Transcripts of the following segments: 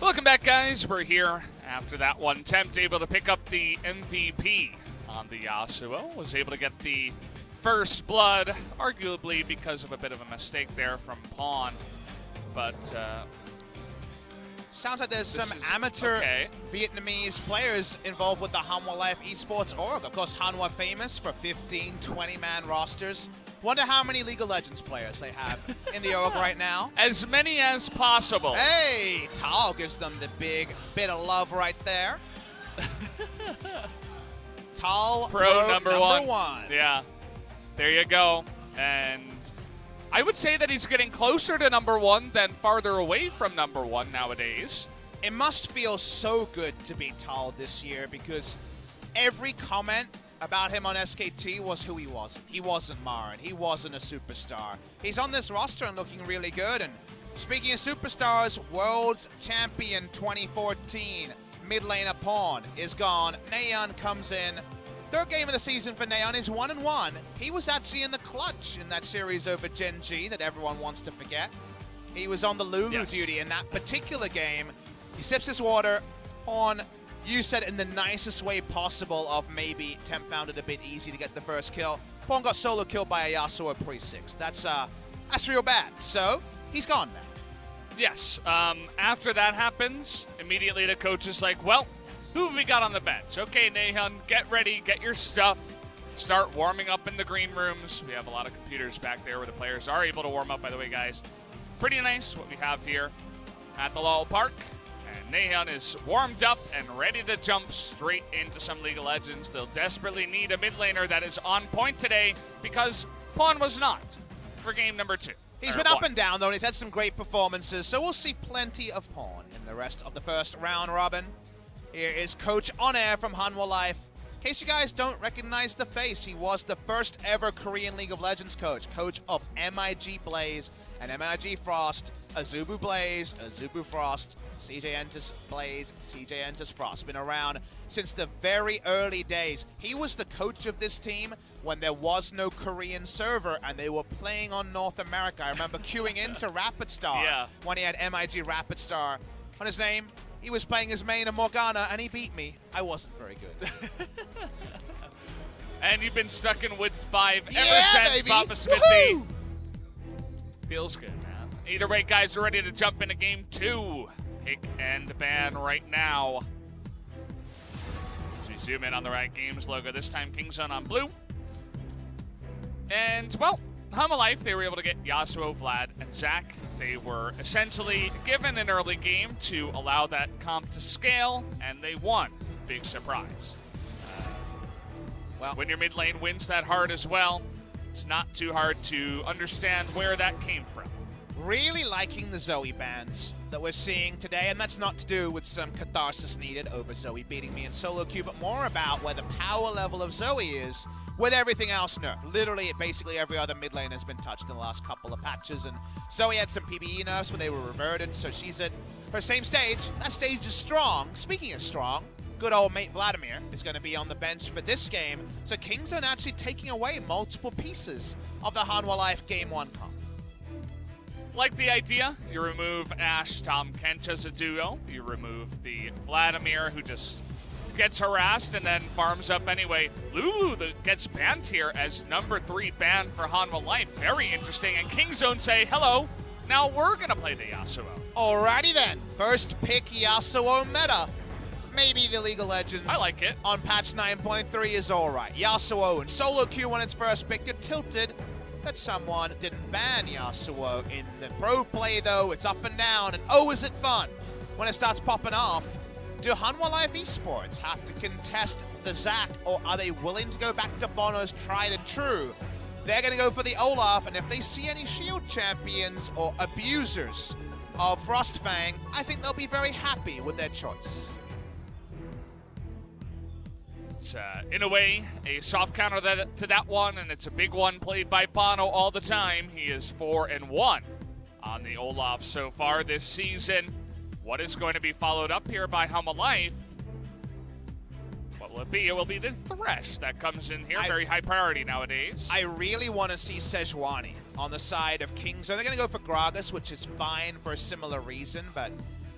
Welcome back, guys. We're here after that one. Tempt able to pick up the MVP on the Yasuo. Was able to get the first blood, arguably because of a bit of a mistake there from Pawn. But sounds like there's some amateur Vietnamese players involved with the Hanwha Life Esports org. Of course, Hanwha famous for 15, 20-man rosters. Wonder how many League of Legends players they have in the org right now. As many as possible. Hey, Thal gives them the big bit of love right there. Thal, Pro number one. one. Yeah, there you go. And I would say that he's getting closer to number one than farther away from number one nowadays. It must feel so good to be Thal this year because every comment about him on SKT was who he was. He wasn't Marin. He wasn't a superstar. He's on this roster and looking really good. And speaking of superstars, World's Champion 2014 mid laner Pawn is gone. Naehyun comes in. Third game of the season for Naehyun is 1-1. He was actually in the clutch in that series over Gen G that everyone wants to forget. He was on the Lulu duty in that particular game. He sips his water. Pawn, you said in the nicest way possible of maybe Tempt found it a bit easy to get the first kill. Pawn got solo killed by a Yasuo pre-6. That's real bad. So, he's gone now. Yes, after that happens, immediately the coach is like, well, who have we got on the bench? Okay, Naehyun, get ready, get your stuff. Start warming up in the green rooms. We have a lot of computers back there where the players are able to warm up, by the way, guys. Pretty nice what we have here at the LOL Park. And Naehyun is warmed up and ready to jump straight into some League of Legends. They'll desperately need a mid laner that is on point today because Pawn was not for game number 2. He's been up and down, though, and he's had some great performances, so we'll see plenty of Pawn in the rest of the first round robin. Here is Coach On Air from Hanwha Life. In case you guys don't recognize the face, he was the first ever Korean League of Legends coach. Coach of MIG Blaze and MIG Frost, Azubu Blaze, Azubu Frost, CJ Enters Blaze, CJ Enters Frost. Been around since the very early days. He was the coach of this team when there was no Korean server and they were playing on North America. I remember queuing into Rapid Star when he had MIG Rapid Star on his name. He was playing his main of Morgana and he beat me. I wasn't very good. And you've been stuck in Wood 5 ever since, baby. Papa Smithy. Feels good, man. Either way, guys, we're ready to jump into game 2. Pick and ban right now. As we zoom in on the Riot Games logo, this time KingZone on blue. And, well, Hanwha Life, they were able to get Yasuo, Vlad, and Zac. They were essentially given an early game to allow that comp to scale, and they won. Big surprise. Well, when your mid lane wins that hard as well, it's not too hard to understand where that came from. Really liking the Zoe bans that we're seeing today, and that's not to do with some catharsis needed over Zoe beating me in solo queue, but more about where the power level of Zoe is with everything else nerfed. Literally, basically every other mid lane has been touched in the last couple of patches, and Zoe had some PvE nerfs where they were reverted, so she's at her same stage. That stage is strong. Speaking of strong, good old mate Vladimir is going to be on the bench for this game, so KingZone actually taking away multiple pieces of the Hanwha Life Game 1 comp. Like the idea, you remove Ashe, Tom, Kent as a duo. You remove the Vladimir, who just gets harassed and then farms up anyway. Lulu that gets banned here as number 3 ban for Hanwha Life. Very interesting. And KingZone say, hello, now we're going to play the Yasuo. Alrighty then. First pick Yasuo meta. Maybe the League of Legends I like it. On patch 9.3 is alright. Yasuo in solo queue when it's first picked. You're tilted that someone didn't ban Yasuo in the pro play, though. It's up and down, and oh, is it fun when it starts popping off. Do Hanwha Life Esports have to contest the Zac, or are they willing to go back to bonO's tried and true? They're going to go for the Olaf, and if they see any shield champions or abusers of Frostfang, I think they'll be very happy with their choice. It's, in a way, a soft counter to that one, and it's a big one played by bonO all the time. He is 4-1 on the Olaf so far this season. What is going to be followed up here by Hanwha Life? What will it be? It will be the Thresh that comes in here. Very high priority nowadays. I really want to see Sejuani on the side of KingZone. They're going to go for Gragas, which is fine for a similar reason, but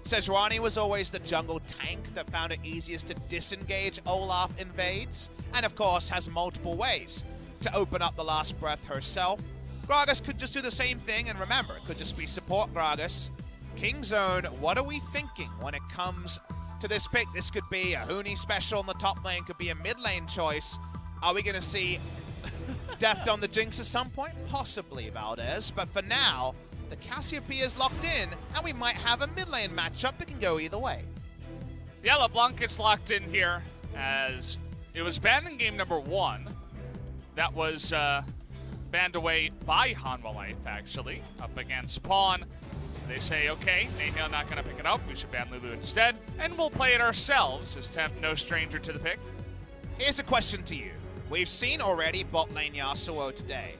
Sejuani was always the jungle tank that found it easiest to disengage Olaf invades, and of course has multiple ways to open up the last breath herself. Gragas could just do the same thing, and remember, it could just be support Gragas. KingZone, what are we thinking when it comes to this pick? This could be a Huni special in the top lane, could be a mid lane choice. Are we going to see Deft on the Jinx at some point? Possibly, Valdez, but for now, the Cassiopeia is locked in, and we might have a mid lane matchup that can go either way. Yeah, LeBlanc gets locked in here, as it was banned in game number 1. That was banned away by Hanwha Life, actually, up against Pawn. They say, okay, Naehyun not going to pick it up, we should ban Lulu instead, and we'll play it ourselves, as Tempt no stranger to the pick. Here's a question to you. We've seen already bot lane Yasuo today.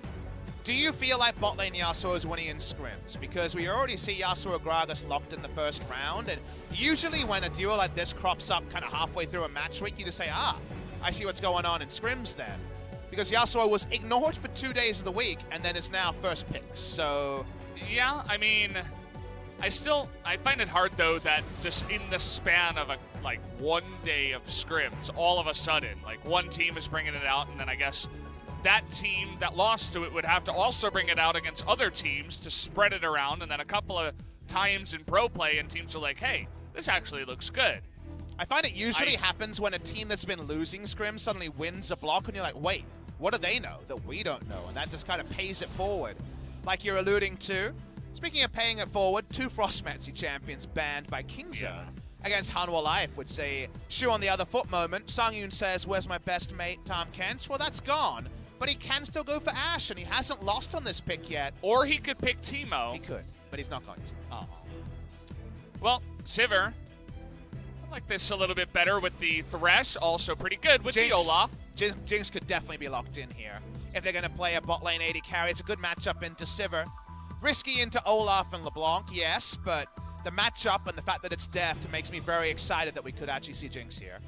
Do you feel like bot lane Yasuo is winning in scrims? Because we already see Yasuo Gragas locked in the first round, and usually when a duo like this crops up kind of halfway through a match week, you just say, ah, I see what's going on in scrims then. Because Yasuo was ignored for 2 days of the week, and then is now first pick, so... Yeah, I mean, I find it hard, though, that just in the span of, like, 1 day of scrims, all of a sudden, like, one team is bringing it out, and then I guess that team that lost to it would have to also bring it out against other teams to spread it around, and then a couple of times in pro play, and teams are like, hey, this actually looks good. I find it usually happens when a team that's been losing scrims suddenly wins a block, and you're like, wait, what do they know that we don't know? And that just kind of pays it forward. Like you're alluding to, speaking of paying it forward, 2 Frostmancy champions banned by KingZone against Hanwha Life, which say, shoe on the other foot moment. Sangyoon says, where's my best mate, Tom Kench? Well, that's gone. But he can still go for Ashe, and he hasn't lost on this pick yet. Or he could pick Teemo. He could, but he's not going to. Oh. Well, Sivir, I like this a little bit better with the Thresh, also pretty good with the Olaf. Jinx could definitely be locked in here. If they're going to play a bot lane AD carry, it's a good matchup into Sivir. Risky into Olaf and LeBlanc, yes, but the matchup and the fact that it's Deft makes me very excited that we could actually see Jinx here.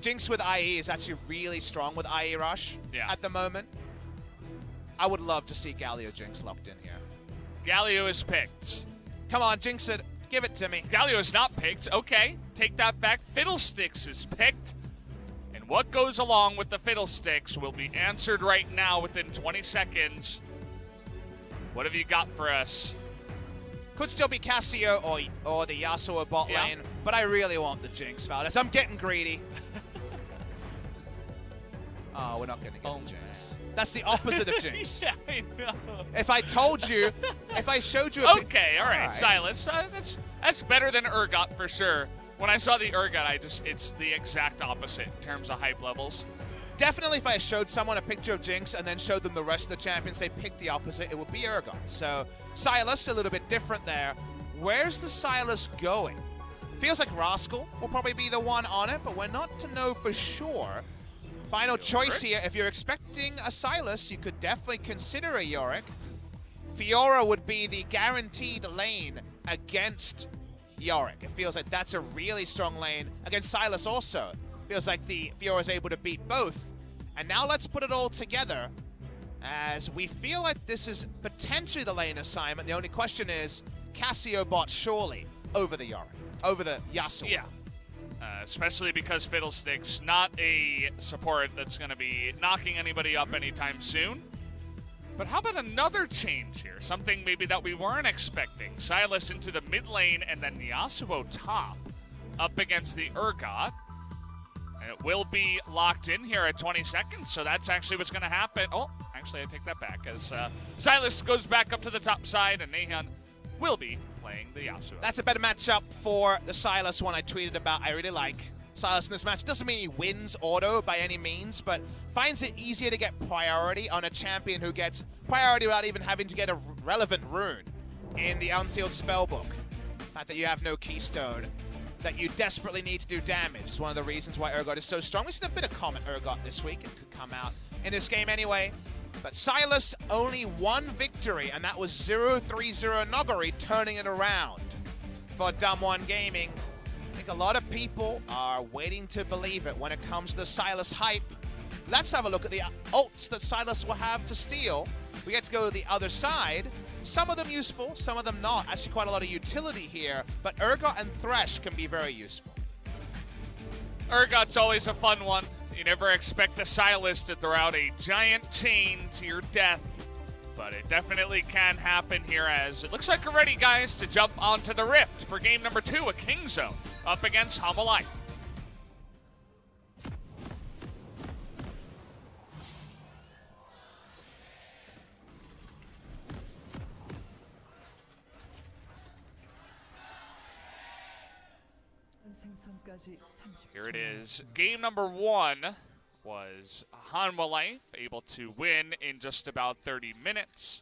Jinx with IE is actually really strong with IE Rush at the moment. I would love to see Galio Jinx locked in here. Galio is picked. Come on, Jinx it. Give it to me. Galio is not picked. Okay, take that back. Fiddlesticks is picked. And what goes along with the Fiddlesticks will be answered right now within 20 seconds. What have you got for us? Could still be Cassio or the Yasuo bot lane, but I really want the Jinx, Valdez. I'm getting greedy. Oh, we're not going to get the Jinx. That's the opposite of Jinx. Yeah, I know. If I told you, if I showed you a okay, all right, Silas. That's better than Urgot for sure. When I saw the Urgot, it's the exact opposite in terms of hype levels. Definitely if I showed someone a picture of Jinx and then showed them the rest of the champions, they picked the opposite, it would be Urgot. So Silas, a little bit different there. Where's the Silas going? Feels like Rascal will probably be the one on it, but we're not to know for sure. Final choice here, if you're expecting a Silas, you could definitely consider a Yorick. Fiora would be the guaranteed lane against Yorick. It feels like that's a really strong lane against Silas also. Feels like the Fiora is able to beat both. And now let's put it all together as we feel like this is potentially the lane assignment. The only question is, Cassio bot surely over the Yorick, over the Yasuo. Yeah. Especially because Fiddlesticks, not a support that's going to be knocking anybody up anytime soon. But how about another change here? Something maybe that we weren't expecting. Silas into the mid lane and then Yasuo top up against the Urgot. And it will be locked in here at 20 seconds, so that's actually what's going to happen. Oh, actually, I take that back as Silas goes back up to the top side and Naehyun will be playing the Yasuo. That's a better matchup for the Silas one I tweeted about. I really like Silas in this match. Doesn't mean he wins auto by any means, but finds it easier to get priority on a champion who gets priority without even having to get a relevant rune in the Unsealed Spellbook. The fact that you have no keystone, that you desperately need to do damage is one of the reasons why Urgot is so strong. We've seen a bit of Comet Urgot this week. It could come out in this game anyway. But Silas, only one victory, and that was 0-3-0 Nogari turning it around for Dumb One Gaming. I think a lot of people are waiting to believe it when it comes to the Silas hype. Let's have a look at the ults that Sylas will have to steal. We get to go to the other side. Some of them useful, some of them not. Actually quite a lot of utility here, but Urgot and Thresh can be very useful. Urgot's always a fun one. You never expect the Sylas to throw out a giant chain to your death, but it definitely can happen here as it looks like we're ready, guys, to jump onto the Rift for game number 2 of KingZone up against Hanwha. Here it is. Game number 1 was Hanwha able to win in just about 30 minutes.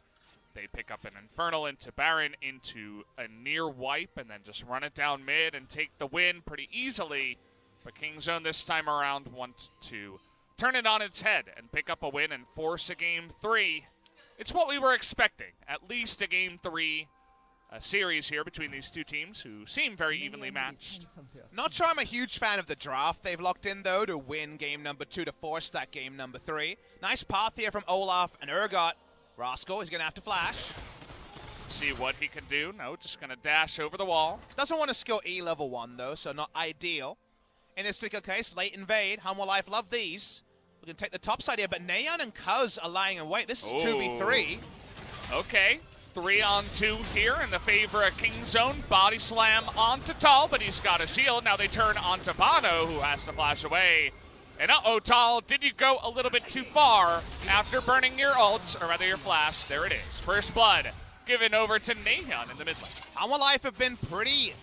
They pick up an Infernal into Baron into a near wipe and then just run it down mid and take the win pretty easily. But KingZone this time around want to turn it on its head and pick up a win and force a game 3. It's what we were expecting, at least a game 3 series here between these two teams who seem very evenly matched. Not sure I'm a huge fan of the draft they've locked in, though, to win game number 2 to force that game number 3. Nice path here from Olaf and Urgot. Rascal is going to have to flash. See what he can do. No, just going to dash over the wall. Doesn't want to skill E level 1, though, so not ideal. In this particular case, late invade. Hanwha love these. We can take the top side here, but Naehyun and Cuzz are lying in wait. This is 2v3. Okay. 3-on-2 here in the favor of KingZone. Body slam onto Thal, but he's got a shield. Now they turn onto bonO, who has to flash away. And uh-oh, Thal, did you go a little bit too far after burning your ults, or rather your flash? There it is. First blood given over to Naehyun in the mid lane. Hanwha have been pretty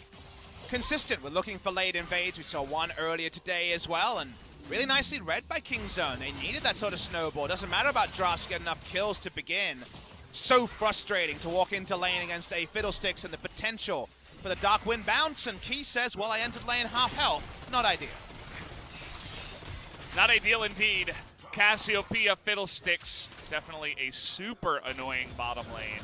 consistent with looking for late invades. We saw one earlier today as well, and really nicely read by KingZone. They needed that sort of snowball. Doesn't matter about drafts to get enough kills to begin. So frustrating to walk into lane against a Fiddlesticks and the potential for the Dark Wind bounce. And Key says, well, I entered lane half health. Not ideal. Not ideal indeed. Cassiopeia Fiddlesticks, definitely a super annoying bottom lane.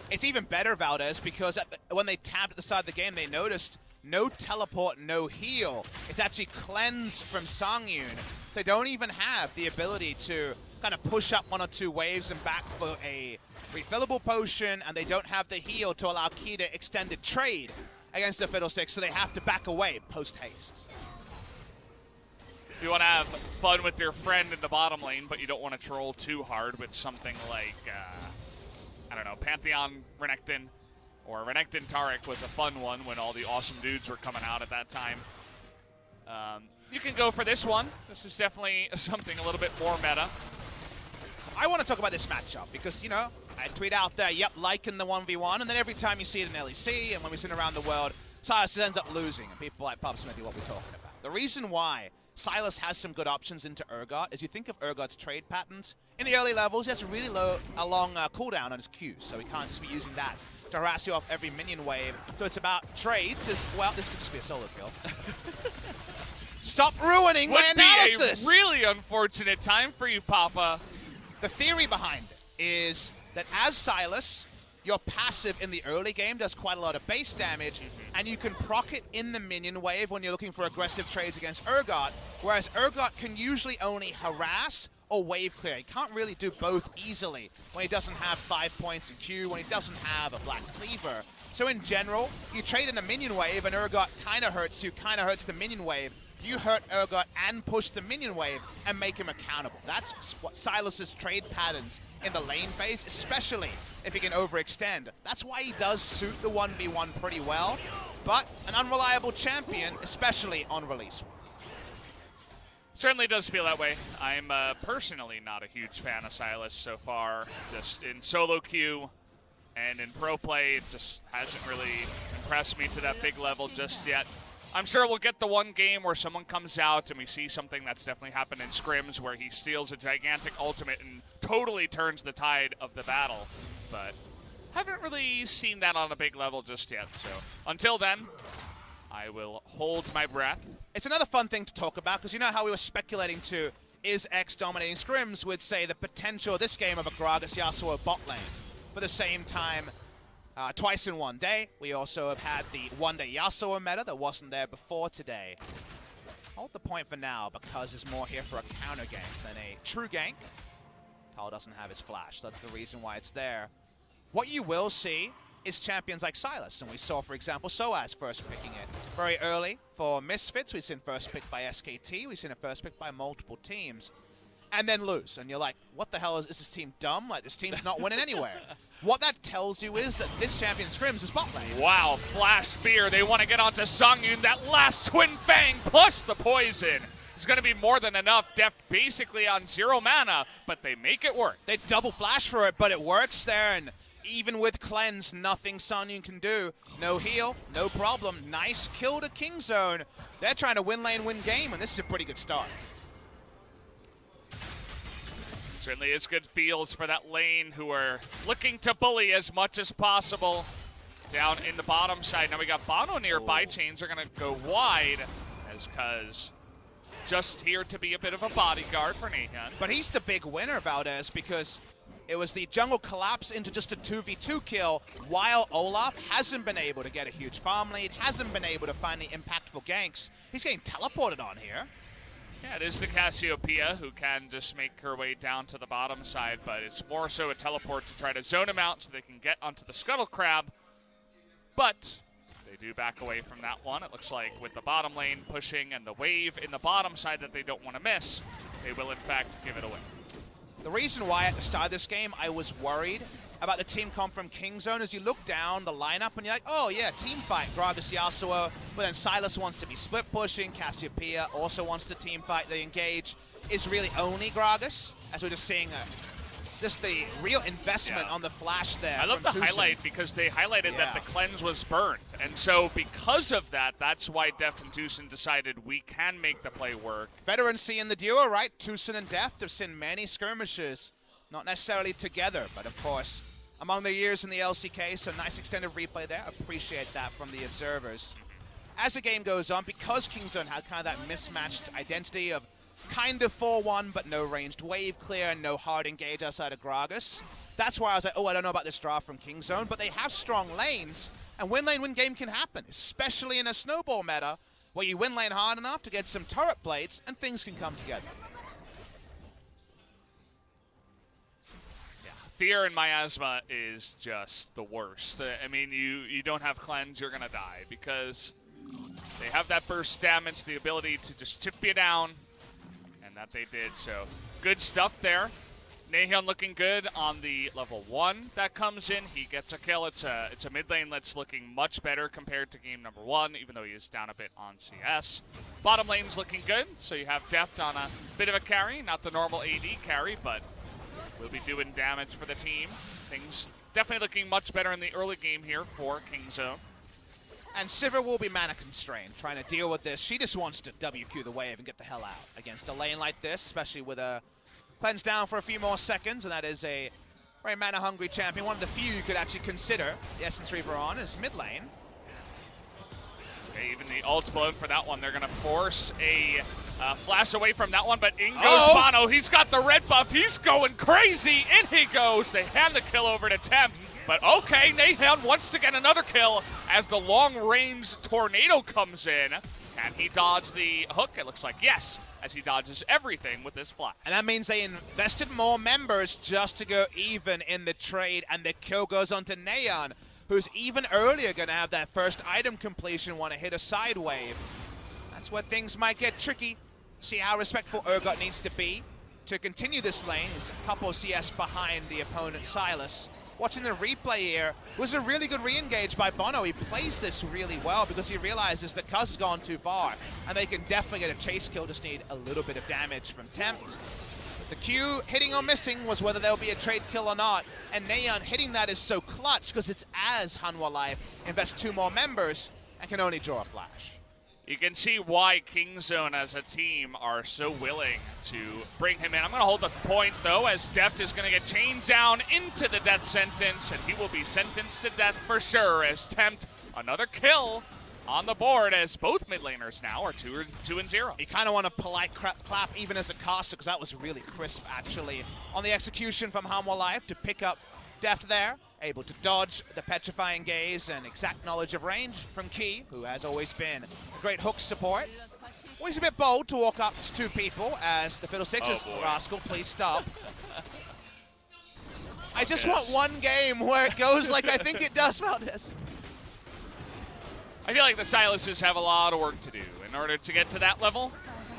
It's even better, Valdez, because when they tabbed at the start of the game, they noticed no teleport, no heal. It's actually cleanse from Sangyoon. So they don't even have the ability to kind of push up 1 or 2 waves and back for a refillable potion, and they don't have the heal to allow Key to extended trade against the Fiddlesticks, so they have to back away post-haste. You want to have fun with your friend in the bottom lane, but you don't want to troll too hard with something like, I don't know, Pantheon Renekton, or Renekton Taric was a fun one when all the awesome dudes were coming out at that time. You can go for this one. This is definitely something a little bit more meta. I want to talk about this matchup because, you know, I tweet out there, yep, liking the 1v1, and then every time you see it in LEC and when we see it around the world, Sylas ends up losing, and people like Pub Smithy, what we're talking about. The reason why Sylas has some good options into Urgot is you think of Urgot's trade patterns. In the early levels, he has a really long cooldown on his Qs, so he can't just be using that to harass you off every minion wave. So it's about trades as well. This could just be a solo kill. Stop ruining my analysis! Would be a really unfortunate time for you, Papa. The theory behind it is that as Sylas, your passive in the early game does quite a lot of base damage, and you can proc it in the minion wave when you're looking for aggressive trades against Urgot, whereas Urgot can usually only harass or wave clear. He can't really do both easily when he doesn't have 5 points in Q, when he doesn't have a Black Cleaver. So in general, you trade in a minion wave and Urgot kind of hurts you, kind of hurts the minion wave. You hurt Urgot and push the minion wave and make him accountable. That's what Sylas's trade patterns in the lane phase, especially if he can overextend. That's why he does suit the 1v1 pretty well, but an unreliable champion, especially on release. Certainly does feel that way. I'm personally not a huge fan of Sylas so far. Just in solo queue and in pro play, it just hasn't really impressed me to that big level just yet. I'm sure we'll get the one game where someone comes out and we see something that's definitely happened in scrims where he steals a gigantic ultimate and totally turns the tide of the battle. But haven't really seen that on a big level just yet. So until then, I will hold my breath. It's another fun thing to talk about because you know how we were speculating to is X dominating scrims with, say, the potential this game of a Gragas Yasuo bot lane. For the same time, twice in one day. We also have had the one-day Yasuo meta that wasn't there before today. hold the point for now, but Cuzz is more here for a counter gank than a true gank. Thal doesn't have his flash. That's the reason why it's there. What you will see is champions like Sylas, and we saw, for example, Soaz first picking it very early for Misfits. We've seen first pick by SKT. We've seen a first pick by multiple teams, and then lose. And you're like, what the hell is this team dumb? Like, this team's not winning anywhere. What that tells you is that this champion scrims is bot lane. Wow, flash spear. They want to get onto Sangyoon. That last twin fang plus the poison is going to be more than enough. Deft basically on 0 mana, but they make it work. They double flash for it, but it works there. And even with cleanse, nothing Sangyoon can do. No heal, no problem. Nice kill to KingZone. They're trying to win lane, win game, and this is a pretty good start. Certainly is good feels for that lane who are looking to bully as much as possible down in the bottom side. Now we got bonO nearby. Chains are going to go wide as Cuzz just here to be a bit of a bodyguard for Naehyun. But he's the big winner, Valdez, because it was the jungle collapse into just a 2v2 kill, while Olaf hasn't been able to get a huge farm lead, hasn't been able to find the impactful ganks. He's getting teleported on here. Yeah, it is the Cassiopeia who can just make her way down to the bottom side, but it's more so a teleport to try to zone him out so they can get onto the Scuttle Crab. But they do back away from that one. It looks like with the bottom lane pushing and the wave in the bottom side that they don't want to miss, they will in fact give it away. The reason why at the start of this game I was worried about the team comp from KingZone is you look down the lineup and you're like, oh yeah, team fight, Gragas, Yasuo, but then Sylas wants to be split pushing, Cassiopeia also wants to team fight, they engage. Is really only Gragas, as we're just seeing just the real investment on the flash there. I love the highlight because they highlighted that the cleanse was burned. And so because of that, that's why Deft and TusiN decided we can make the play work. Veterancy in the duo, right? TusiN and Deft have seen many skirmishes, not necessarily together, but of course, among the years in the LCK, so nice extended replay there. Appreciate that from the observers. As the game goes on, because KingZone had kind of that mismatched identity of kind of 4-1, but no ranged wave clear and no hard engage outside of Gragas, that's why I was like, oh, I don't know about this draft from KingZone, but they have strong lanes, and win lane, win game can happen, especially in a snowball meta, where you win lane hard enough to get some turret plates, and things can come together. Fear in Miasma is just the worst. I mean, you don't have cleanse, you're going to die because they have that burst damage, the ability to just chip you down, and that they did. So good stuff there. Naehyun looking good on the level 1 that comes in. He gets a kill. It's a mid lane that's looking much better compared to game number 1, even though he is down a bit on CS. Bottom lane's looking good, so you have Deft on a bit of a carry, not the normal AD carry, but will be doing damage for the team. Things definitely looking much better in the early game here for KingZone. And Sivir will be mana constrained, trying to deal with this. She just wants to WQ the wave and get the hell out against a lane like this, especially with a cleanse down for a few more seconds, and that is a very mana-hungry champion. One of the few you could actually consider the Essence Reaver on is mid lane. Okay, even the ult's blown for that one. They're going to force a flash away from that one, but in goes bonO. He's got the red buff. He's going crazy. In he goes. They hand the kill over to Tempt. But okay, Naehyun wants to get another kill as the long-range tornado comes in. Can he dodge the hook? It looks like yes, as he dodges everything with this flash. And that means they invested more members just to go even in the trade, and the kill goes on to Naehyun, who's even earlier going to have that first item completion, want to hit a side wave. That's where things might get tricky. See how respectful Urgot needs to be to continue this lane. He's a couple CS behind the opponent, Sylas. Watching the replay here, was a really good re-engage by bonO. He plays this really well because he realizes that Cuzz has gone too far, and they can definitely get a chase kill, just need a little bit of damage from Tempt. The Q hitting or missing was whether there'll be a trade kill or not, and Naehyun hitting that is so clutch because it's as Hanwha Life invests 2 more members and can only draw a flash. You can see why KingZone as a team are so willing to bring him in. I'm going to hold the point, though, as Deft is going to get chained down into the death sentence, and he will be sentenced to death for sure as Tempt another kill on the board, as both mid laners now are 2-0. You kind of want a polite clap even as a caster, because that was really crisp, actually, on the execution from Hanwha Life to pick up Deft there. Able to dodge the petrifying gaze and exact knowledge of range from Key, who has always been a great hook support. Well, he's a bit bold to walk up to two people as the Fiddlesticks Rascal, please stop. I just want one game where it goes like I think it does, Valdez. I feel like the Silas's have a lot of work to do in order to get to that level.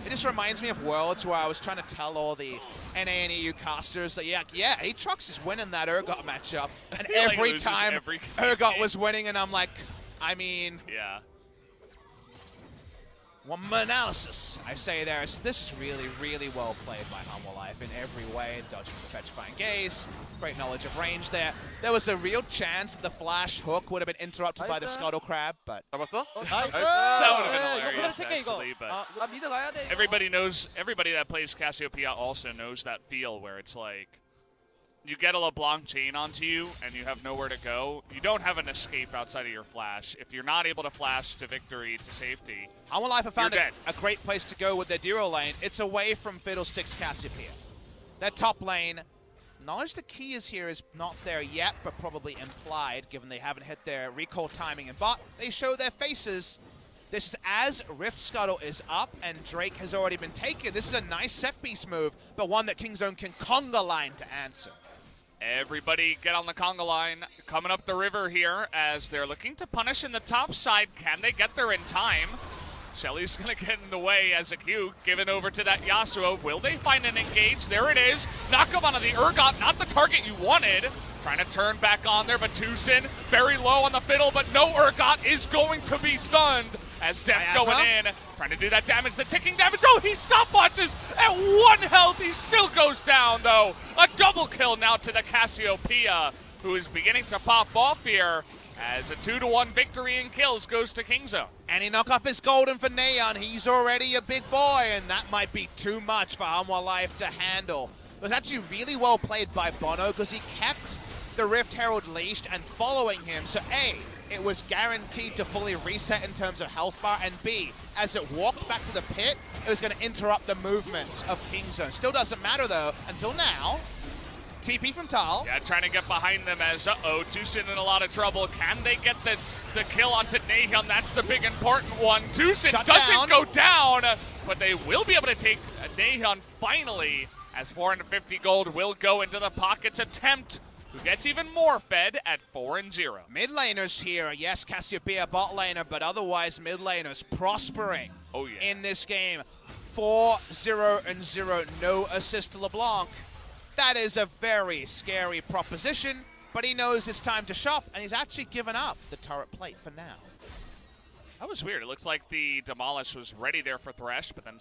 It just reminds me of Worlds where I was trying to tell all the NA and EU casters that, yeah, Aatrox is winning that Urgot matchup. And every time Urgot was winning, and I'm like, I mean... Yeah. One more analysis, I say there. So this is really, really well played by Hanwha Life in every way. Dodging the petrifying gaze, great knowledge of range there. There was a real chance that the flash hook would have been interrupted by the Scuttle Crab, but... That would have been hilarious, actually, but... Everybody that plays Cassiopeia also knows that feel where it's like, you get a LeBlanc chain onto you and you have nowhere to go. You don't have an escape outside of your flash. If you're not able to flash to victory, to safety, Hanwha Life have found a great place to go with their duo lane. It's away from Fiddlesticks Cassiopeia. Their top lane, knowledge the key is here is not there yet, but probably implied, given they haven't hit their recall timing in bot. They show their faces. This is as Rift Scuttle is up and Drake has already been taken. This is a nice set piece move, but one that KingZone can conga line to answer. Everybody get on the conga line, coming up the river here as they're looking to punish in the top side. Can they get there in time? Shelly's going to get in the way as a Q, given over to that Yasuo. Will they find an engage? There it is. Knock up onto the Urgot, not the target you wanted. Trying to turn back on there, but TusiN very low on the fiddle, but no Urgot is going to be stunned as Deft going in, trying to do that damage, the ticking damage. Oh, he stopwatches at 1 health. He still goes down, though. A double kill now to the Cassiopeia, who is beginning to pop off here as a 2-1 victory in kills goes to KingZone. And he knock up his golden for Naehyun. He's already a big boy, and that might be too much for Hanwha Life to handle. It was actually really well played by bonO because he kept the Rift Herald leashed and following him. So A, it was guaranteed to fully reset in terms of health bar, and B, as it walked back to the pit, it was going to interrupt the movements of KingZone. Still doesn't matter though, until now. TP from Thal. Yeah, trying to get behind them as, TusiN in a lot of trouble. Can they get the kill onto Naehyun? That's the big important one. TusiN doesn't go down, but they will be able to take Naehyun finally, as 450 gold will go into the pockets of Tempt, who gets even more fed at 4-0. Mid laners here, yes, Cassiopeia bot laner, but otherwise mid laners prospering in this game. 4-0-0, no assist to LeBlanc. That is a very scary proposition, but he knows it's time to shop, and he's actually given up the turret plate for now. That was weird. It looks like the Demolish was ready there for Thresh, but then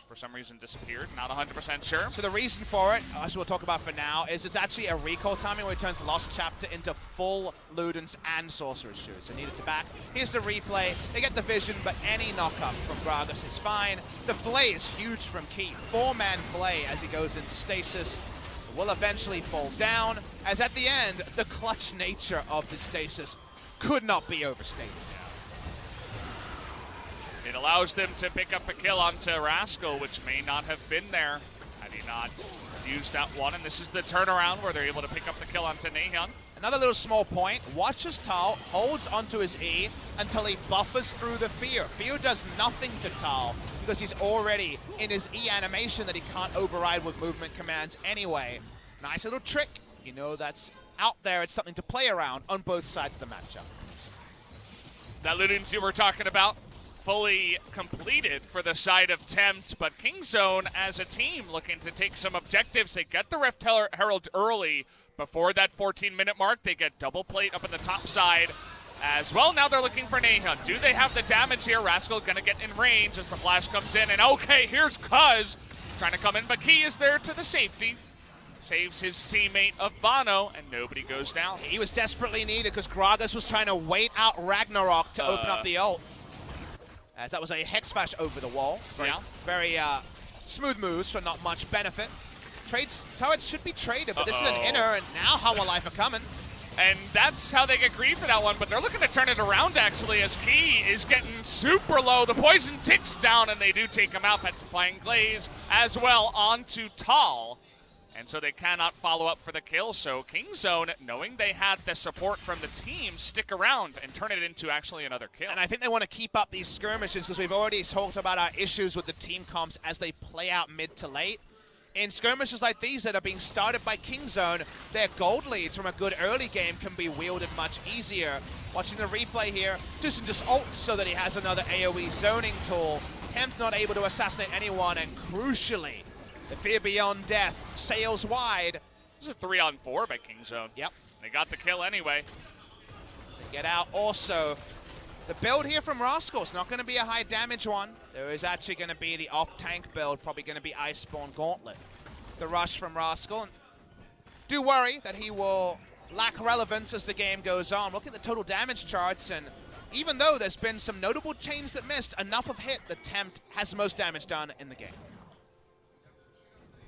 for some reason disappeared. Not 100% sure. So the reason for it, as we'll talk about for now, is it's actually a recall timing where he turns Lost Chapter into full Ludens and Sorcerer's Shoes. So needed to back. Here's the replay. They get the vision, but any knock-up from Gragas is fine. The Flay is huge from Keep. 4-man Flay as he goes into stasis. Will eventually fall down, as at the end, the clutch nature of the stasis could not be overstated. It allows them to pick up a kill onto Rascal, which may not have been there had he not used that one. And this is the turnaround where they're able to pick up the kill onto Naehyun. Another little small point. Watch as Thal holds onto his E until he buffers through the Fear. Fear does nothing to Thal because he's already in his E animation that he can't override with movement commands anyway. Nice little trick. You know that's out there. It's something to play around on both sides of the matchup. That Ludens you were talking about, fully completed for the side of Tempt, but KingZone as a team looking to take some objectives. They get the Rift Herald early before that 14-minute mark. They get double plate up in the top side as well. Now they're looking for Naehyun. Do they have the damage here? Rascal gonna get in range as the flash comes in, and okay, here's Cuzz trying to come in, but Key is there to the safety. Saves his teammate of bonO, and nobody goes down. He was desperately needed because Gragas was trying to wait out Ragnarok to open up the ult. As that was a Hex Smash over the wall. Very smooth moves for not much benefit. Turrets should be traded, but this is an inner, and now Hanwha Life are coming. And that's how they get grief for that one, but they're looking to turn it around, actually, as Key is getting super low. The poison ticks down, and they do take him out. Petrifying Glaze as well onto Thal. and so they cannot follow up for the kill. So KingZone, knowing they had the support from the team, stick around and turn it into actually another kill. And I think they want to keep up these skirmishes because we've already talked about our issues with the team comps as they play out mid to late. In skirmishes like these that are being started by KingZone, their gold leads from a good early game can be wielded much easier. Watching the replay here, TusiN just ults so that he has another AoE zoning tool. Tempt not able to assassinate anyone, and crucially, the fear beyond death sails wide. This is a 3-on-4 by KingZone. Yep. They got the kill anyway. They get out also. The build here from Rascal is not going to be a high damage one. There is actually going to be the off-tank build, probably going to be Iceborne Gauntlet. The rush from Rascal. Do worry that he will lack relevance as the game goes on. Look at the total damage charts, and even though there's been some notable chains that missed, enough of hit that Tempt has the most damage done in the game.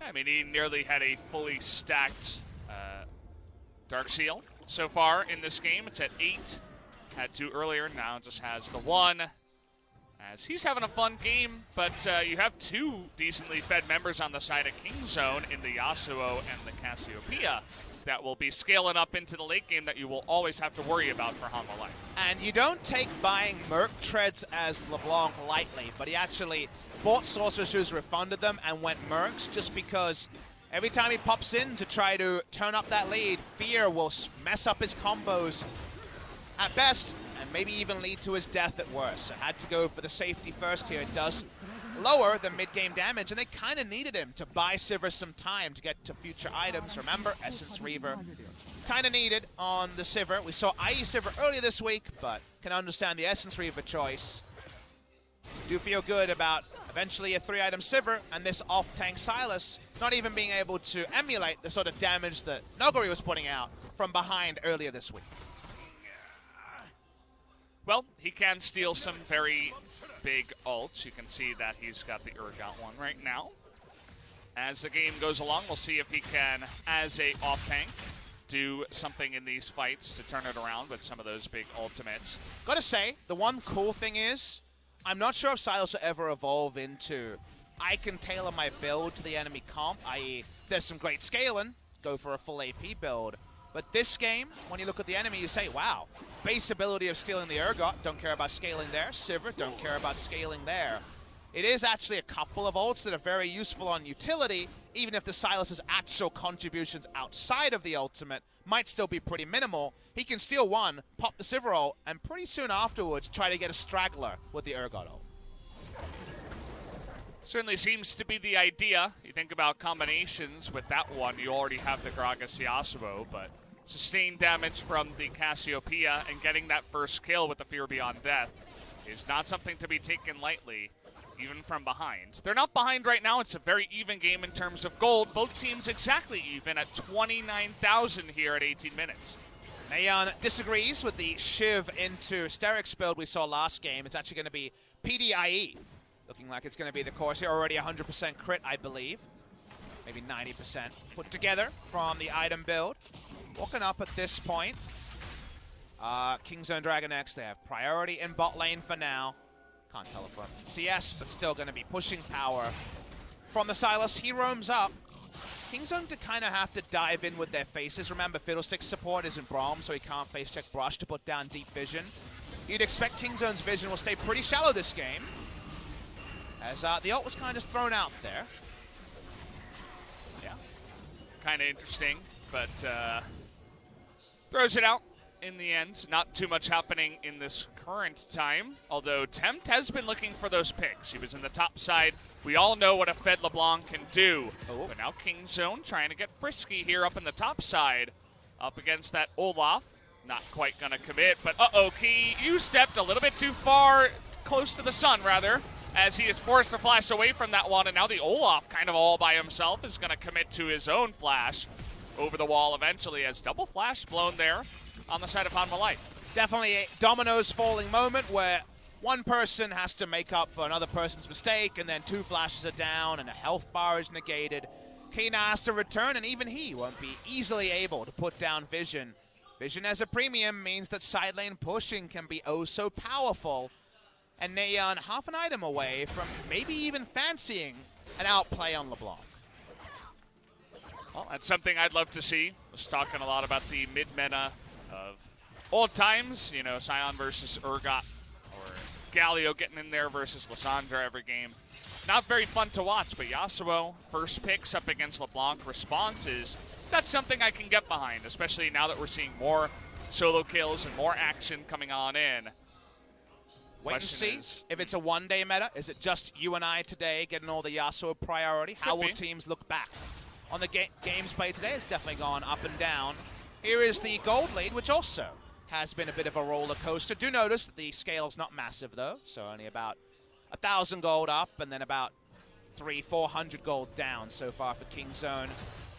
I mean, he nearly had a fully stacked Dark Seal so far in this game. It's at 8. Had 2 earlier, now just has the 1. As he's having a fun game, but you have 2 decently fed members on the side of KingZone in the Yasuo and the Cassiopeia that will be scaling up into the late game that you will always have to worry about for Hanwha Life. And you don't take buying Merc Treads as LeBlanc lightly, but he actually bought Sorcerer's Shoes, refunded them, and went Mercs just because every time he pops in to try to turn up that lead, Fear will mess up his combos at best, and maybe even lead to his death at worst. So had to go for the safety first here. It does lower the mid-game damage, and they kind of needed him to buy Sivir some time to get to future items. Remember, Essence Reaver kind of needed on the Sivir. We saw IE Sivir earlier this week, but can understand the Essence Reaver choice. Do feel good about eventually a 3-item Sivir and this off-tank Sylas not even being able to emulate the sort of damage that Noguri was putting out from behind earlier this week. Well, he can steal some very big ults. You can see that he's got the Urgot one right now. As the game goes along, we'll see if he can, as a off-tank, do something in these fights to turn it around with some of those big ultimates. Gotta say, the one cool thing is, I'm not sure if Sylas will ever evolve into, I can tailor my build to the enemy comp, i.e. there's some great scaling, go for a full AP build. But this game, when you look at the enemy, you say, wow, base ability of stealing the Urgot, don't care about scaling there. Sivir, don't care about scaling there. It is actually a couple of ults that are very useful on utility, even if the Sylas's actual contributions outside of the ultimate might still be pretty minimal. He can steal one, pop the Sivir ult, and pretty soon afterwards try to get a straggler with the Urgot ult. Certainly seems to be the idea. You think about combinations with that one, you already have the Gragas Yasuo, but sustained damage from the Cassiopeia and getting that first kill with the Fear Beyond Death is not something to be taken lightly, even from behind. They're not behind right now. It's a very even game in terms of gold. Both teams exactly even at 29,000 here at 18 minutes. Naehyun disagrees with the Shiv into Steric's build we saw last game. It's actually going to be PDIE. Looking like it's going to be the course here. Already 100% crit, I believe. Maybe 90% put together from the item build. Walking up at this point. KingZone DragonX, they have priority in bot lane for now. Can't tell if we're CS, but still going to be pushing power from the Sylas. He roams up. KingZone to kind of have to dive in with their faces. Remember, Fiddlestick's support isn't Braum, so he can't face check Brush to put down deep vision. You'd expect KingZone's vision will stay pretty shallow this game, as the ult was kind of thrown out there. Yeah, kind of interesting, but throws it out in the end. Not too much happening in this current time, although Tempt has been looking for those picks. He was in the top side. We all know what a Fed LeBlanc can do. Oh. But now KingZone trying to get frisky here up in the top side, up against that Olaf. Not quite going to commit, but uh-oh, Key, you stepped a little bit too far, close to the sun, rather, as he is forced to flash away from that one, and now the Olaf, kind of all by himself, is going to commit to his own flash over the wall eventually, as double flash blown there on the side of Hanwha Life. Definitely a dominoes falling moment where one person has to make up for another person's mistake, and then 2 flashes are down, and a health bar is negated. Kina has to return, and even he won't be easily able to put down Vision. Vision as a premium means that side lane pushing can be oh so powerful, and Naehyun half an item away from maybe even fancying an outplay on LeBlanc. Well, that's something I'd love to see. Was talking a lot about the mid-meta of old times, you know, Sion versus Urgot, or Galio getting in there versus Lissandra every game. Not very fun to watch, but Yasuo, first picks up against LeBlanc responses, that's something I can get behind, especially now that we're seeing more solo kills and more action coming on in. Wait and see if it's a one-day meta. Is it just you and I today getting all the Yasuo priority? How will teams look back? On the games played today, it's definitely gone up and down. Here is the gold lead, which also has been a bit of a roller coaster. Do notice that the scale's not massive, though, so only about 1,000 gold up and then about 300-400 gold down so far for KingZone.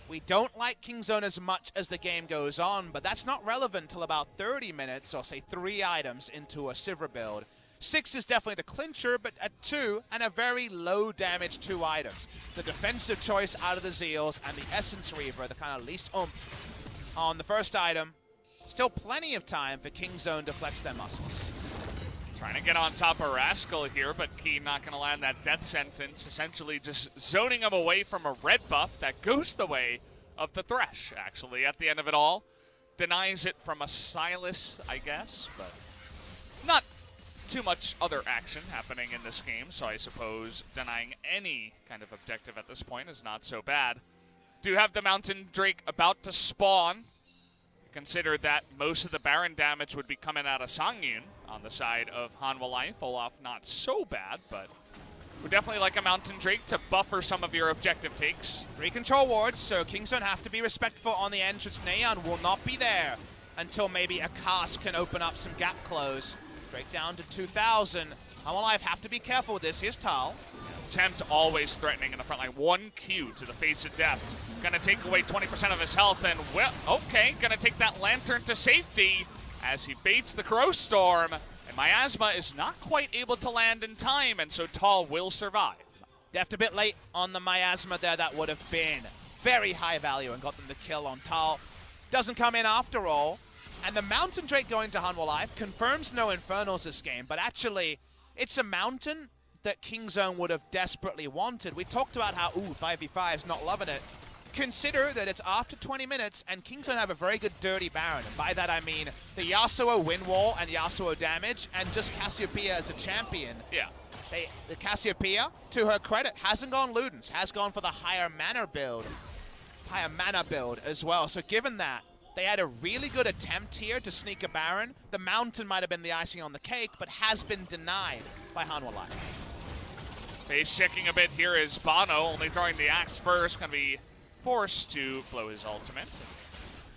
We don't like KingZone as much as the game goes on, but that's not relevant till about 30 minutes, or say 3 items into a Sivir build. 6 is definitely the clincher, but at 2, and a very low damage 2 items. The defensive choice out of the Zeals and the Essence Reaver, the kind of least oomph on the first item. Still plenty of time for KingZone to flex their muscles. Trying to get on top of Rascal here, but Key not going to land that death sentence, essentially just zoning him away from a red buff that goes the way of the Thresh, actually, at the end of it all. Denies it from a Silas, I guess, but not too much other action happening in this game, so I suppose denying any kind of objective at this point is not so bad. Do have the Mountain Drake about to spawn. Consider that most of the Baron damage would be coming out of Sangyoon on the side of Hanwha Life. Olaf not so bad, but would definitely like a Mountain Drake to buffer some of your objective takes. 3 control wards, so KingZone have to be respectful on the entrance. Naehyun will not be there until maybe a cast can open up some gap close. Drake down to 2,000. Hanwha Life have to be careful with this. Here's Thal. Tempt always threatening in the front line. 1 Q to the face of Deft. Gonna take away 20% of his health, and well, okay, gonna take that Lantern to safety as he baits the Crow Storm, and Miasma is not quite able to land in time, and so Thal will survive. Deft a bit late on the Miasma there. That would have been very high value and got them the kill on Thal. Doesn't come in after all, and the Mountain Drake going to Hanwha Life confirms no Infernals this game, but actually, it's a Mountain that KingZone would have desperately wanted. We talked about how, 5v5's not loving it. Consider that it's after 20 minutes, and KingZone have a very good dirty Baron. And by that I mean the Yasuo win wall and Yasuo damage, and just Cassiopeia as a champion. Yeah. The Cassiopeia, to her credit, hasn't gone Ludens, has gone for the higher mana build as well. So given that, they had a really good attempt here to sneak a Baron. The Mountain might have been the icing on the cake, but has been denied by Hanwha Life. Face checking a bit here is bonO, only throwing the axe first, going to be forced to blow his ultimate.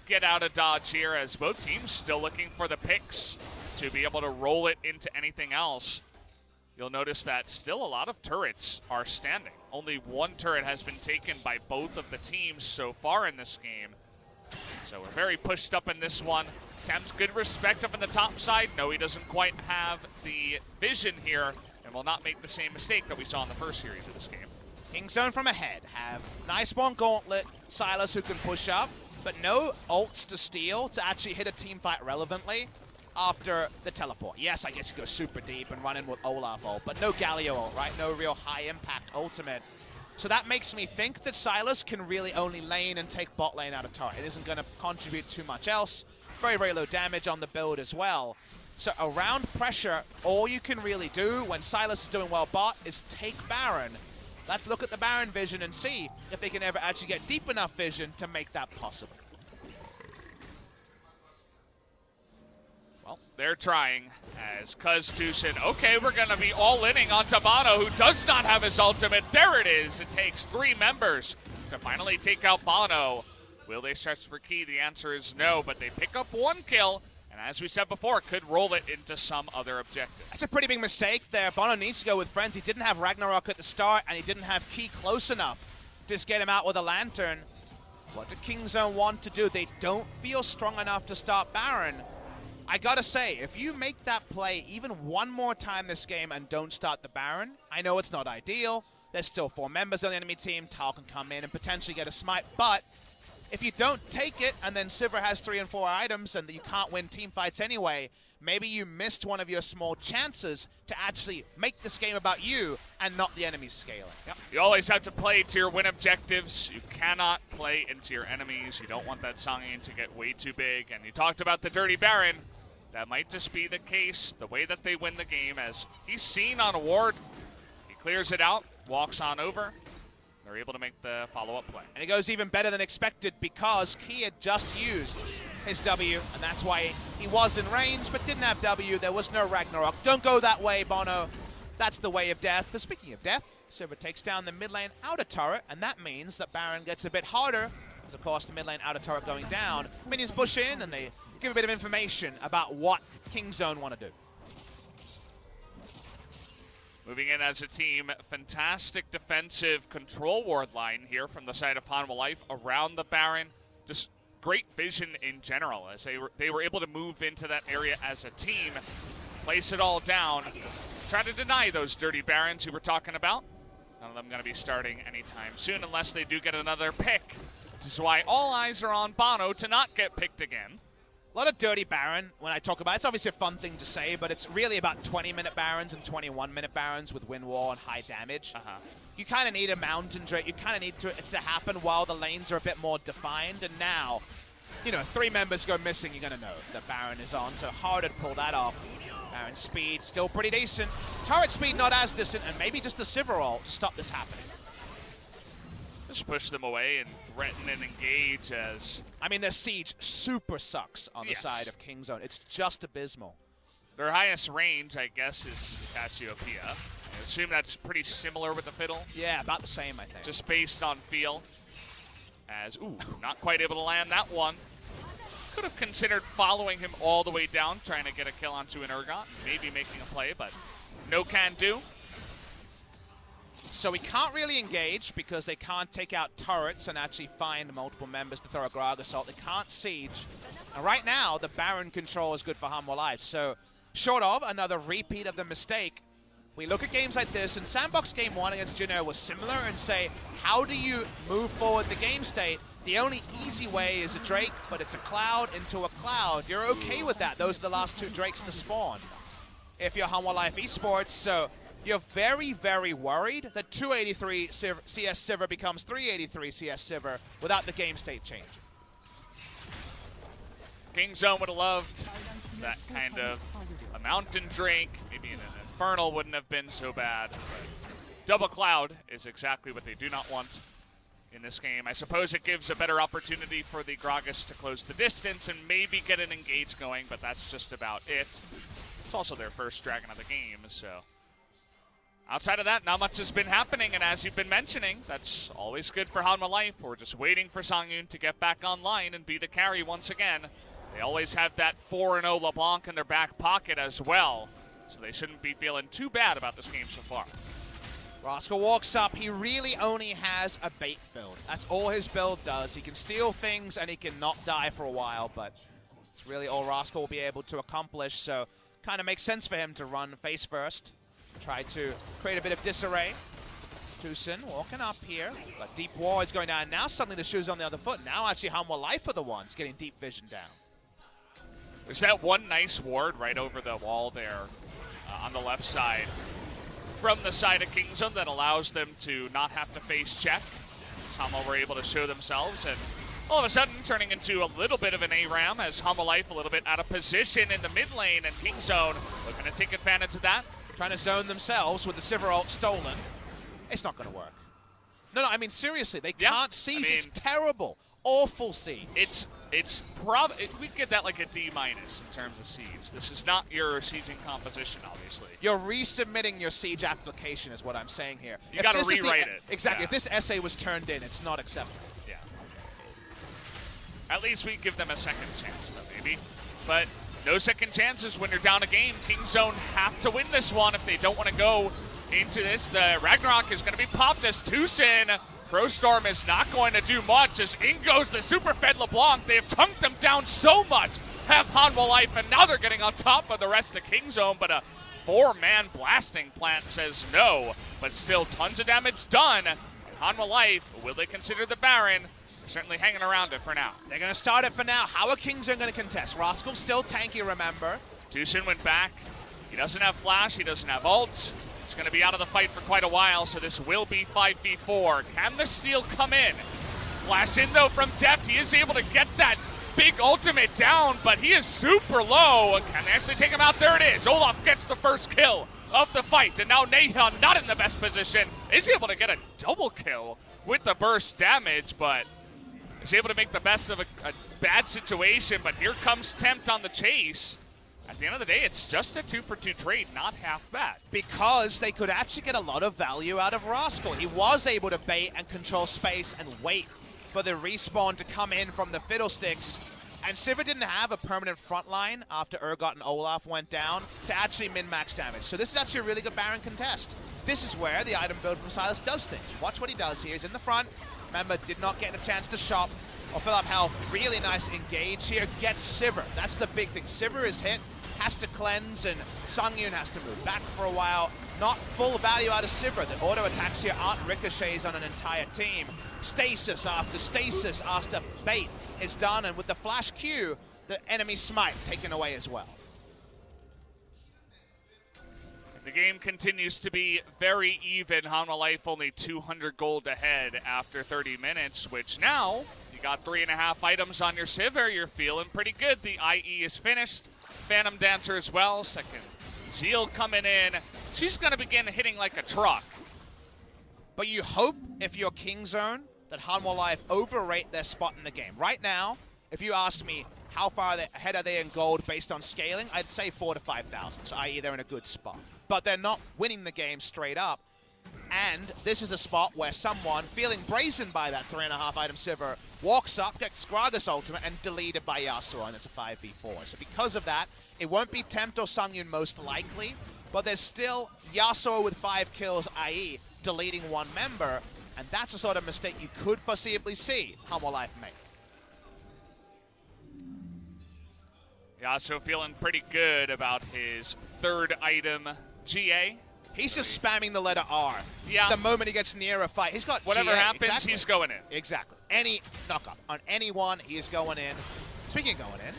Get out of dodge here as both teams still looking for the picks to be able to roll it into anything else. You'll notice that still a lot of turrets are standing. Only 1 turret has been taken by both of the teams so far in this game. So we're very pushed up in this one. Tempt, good respect up in the top side. No, he doesn't quite have the vision here, and will not make the same mistake that we saw in the first series of this game. KingZone from ahead have nice one Gauntlet, Silas who can push up, but no ults to steal to actually hit a team fight relevantly after the teleport. Yes, I guess you go super deep and run in with Olaf ult, but no Galio ult, right? No real high impact ultimate. So that makes me think that Silas can really only lane and take bot lane out of turret. It isn't going to contribute too much else. Very, very low damage on the build as well. So around pressure, all you can really do when Silas is doing well bot is take Baron. Let's look at the Baron vision and see if they can ever actually get deep enough vision to make that possible. Well, they're trying as Cuzz TusiN. Okay, we're going to be all-inning onto bonO, who does not have his ultimate. There it is. It takes 3 members to finally take out bonO. Will they stretch for Key? The answer is no, but they pick up 1 kill. And as we said before, could roll it into some other objective. That's a pretty big mistake there. bonO needs to go with friends. He didn't have Ragnarok at the start, and he didn't have Key close enough to just get him out with a Lantern. What do KingZone want to do? They don't feel strong enough to start Baron. I gotta say, if you make that play even 1 more time this game and don't start the Baron, I know it's not ideal. There's still 4 members on the enemy team. Thal can come in and potentially get a smite, but if you don't take it and then Sivir has 3 and 4 items and you can't win team fights anyway, maybe you missed one of your small chances to actually make this game about you and not the enemy's scaling. Yep. You always have to play to your win objectives. You cannot play into your enemies. You don't want that Sangyoon to get way too big. And you talked about the Dirty Baron. That might just be the case, the way that they win the game, as he's seen on a ward. He clears it out, walks on over. They're able to make the follow-up play. And it goes even better than expected because he had just used his W, and that's why he was in range but didn't have W. There was no Ragnarok. Don't go that way, bonO. That's the way of death. But speaking of death, Sivir takes down the mid lane outer turret, and that means that Baron gets a bit harder, because of course the mid lane outer turret going down. Minions push in, and they give a bit of information about what KingZone want to do. Moving in as a team, fantastic defensive control ward line here from the side of Hanwha Life around the Baron. Just great vision in general as they were able to move into that area as a team, place it all down, try to deny those dirty Barons who we're talking about. None of them going to be starting anytime soon unless they do get another pick. This is why all eyes are on bonO to not get picked again. A lot of dirty Baron when I talk about it. It's obviously a fun thing to say, but it's really about 20-minute Barons and 21-minute Barons with win wall and high damage. You kind of need a mountain drake. You kind of need it to happen while the lanes are a bit more defined. And now, you know, 3 members go missing, you're going to know the Baron is on. So hard to pull that off. Baron speed still pretty decent. Turret speed not as decent, and maybe just the Sivir ult to stop this happening. Just push them away and threaten and engage as... I mean, their siege super sucks on the side of KingZone. It's just abysmal. Their highest range, I guess, is Cassiopeia. I assume that's pretty similar with the Fiddle. Yeah, about the same, I think. Just based on feel. As, ooh, not quite able to land that one. Could have considered following him all the way down, trying to get a kill onto an Urgot, maybe making a play, but no can do. So we can't really engage because they can't take out turrets and actually find multiple members to throw a Gragas assault. They can't siege. And right now, the Baron control is good for Hanwha Life. So short of another repeat of the mistake, we look at games like this, and Sandbox Game 1 against Juno was similar, and say, how do you move forward the game state? The only easy way is a Drake, but it's a cloud into a cloud. You're okay with that. Those are the last 2 Drakes to spawn if you're Hanwha Life Esports. So you're very, very worried that 283 CS Sivir becomes 383 CS Sivir without the game state changing. KingZone would have loved that kind of a Mountain Drake. Maybe an Infernal wouldn't have been so bad. Double Cloud is exactly what they do not want in this game. I suppose it gives a better opportunity for the Gragas to close the distance and maybe get an engage going, but that's just about it. It's also their first Dragon of the game, so... Outside of that, not much has been happening, and as you've been mentioning, that's always good for Hanwha Life. We're just waiting for Sangyoon to get back online and be the carry once again. They always have that 4-0 LeBlanc in their back pocket as well, so they shouldn't be feeling too bad about this game so far. Rascal walks up. He really only has a bait build. That's all his build does. He can steal things and he can not die for a while, but it's really all Rascal will be able to accomplish, so kind of makes sense for him to run face first. Try to create a bit of disarray. TusiN walking up here, but deep wall is going down. Now suddenly the shoe's on the other foot. Now actually Hanwha Life are the ones getting deep vision down. There's that one nice ward right over the wall there on the left side from the side of KingZone that allows them to not have to face check. Hanwha were able to show themselves, and all of a sudden turning into a little bit of an ARAM as Hanwha Life a little bit out of position in the mid lane, and KingZone looking to take advantage of that. Trying to zone themselves with the Sivir ult stolen. It's not going to work. No, I mean, seriously, they can't siege. I mean, it's terrible. Awful siege. We'd get that like a D- in terms of siege. This is not your sieging composition, obviously. You're resubmitting your siege application is what I'm saying here. You got to rewrite it. Exactly. Yeah. If this essay was turned in, it's not acceptable. Yeah. At least we give them a second chance, though, maybe. But no second chances when you're down a game. KingZone have to win this one if they don't want to go into this. The Ragnarok is going to be popped as TusiN. Brostorm is not going to do much as in goes the super fed LeBlanc. They have chunked them down so much, have Hanwha Life, and now they're getting on top of the rest of KingZone, but a 4-man blasting plant says no, but still tons of damage done. And Hanwha Life, will they consider the Baron? certainly hanging around it for now. They're going to start it for now. How are KingZone going to contest? Rascal still tanky, remember. TusiN went back. He doesn't have flash. He doesn't have ult. He's going to be out of the fight for quite a while, so this will be 5v4. Can the steal come in? Flash in, though, from Deft. He is able to get that big ultimate down, but he is super low. Can they actually take him out? There it is. Olaf gets the first kill of the fight, and now Naehyun not in the best position. Is able to get a double kill with the burst damage, but is able to make the best of a bad situation. But here comes Tempt on the chase. At the end of the day, it's just a 2-for-2 trade, not half bad. Because they could actually get a lot of value out of Rascal. He was able to bait and control space and wait for the respawn to come in from the Fiddlesticks. And Sivir didn't have a permanent front line after Urgot and Olaf went down to actually min-max damage. So this is actually a really good Baron contest. This is where the item build from Sylas does things. Watch what he does here. He's in the front. Remember, did not get a chance to shop or fill up health. Really nice engage here. Gets Sivir. That's the big thing. Sivir is hit, has to cleanse, and Sangyoon has to move back for a while. Not full value out of Sivir. The auto attacks here aren't ricochets on an entire team. Stasis after bait is done, and with the flash Q, the enemy smite taken away as well. The game continues to be very even. Hanwha Life only 200 gold ahead after 30 minutes, which now you got 3.5 items on your Sivir. You're feeling pretty good. The IE is finished. Phantom Dancer as well. Second Zeal coming in. She's going to begin hitting like a truck. But you hope, if you're KingZone, that Hanwha Life overrate their spot in the game. Right now, if you asked me how far ahead are they in gold based on scaling, I'd say 4,000 to 5,000, so i.e. they're in a good spot. But they're not winning the game straight up. And this is a spot where someone, feeling brazen by that 3.5 item Sivir, walks up, gets Gragas ultimate, and deleted by Yasuo, and it's a 5v4. So because of that, it won't be Tempt or Sangyoon most likely, but there's still Yasuo with 5 kills, i.e. deleting one member, and that's the sort of mistake you could foreseeably see Hanwha Life make. Yasuo feeling pretty good about his third item, GA. He's just spamming the letter R. Yeah. The moment he gets near a fight, he's got whatever GA, happens, exactly. He's going in. Exactly. Any knockup on anyone, he is going in. Speaking of going in,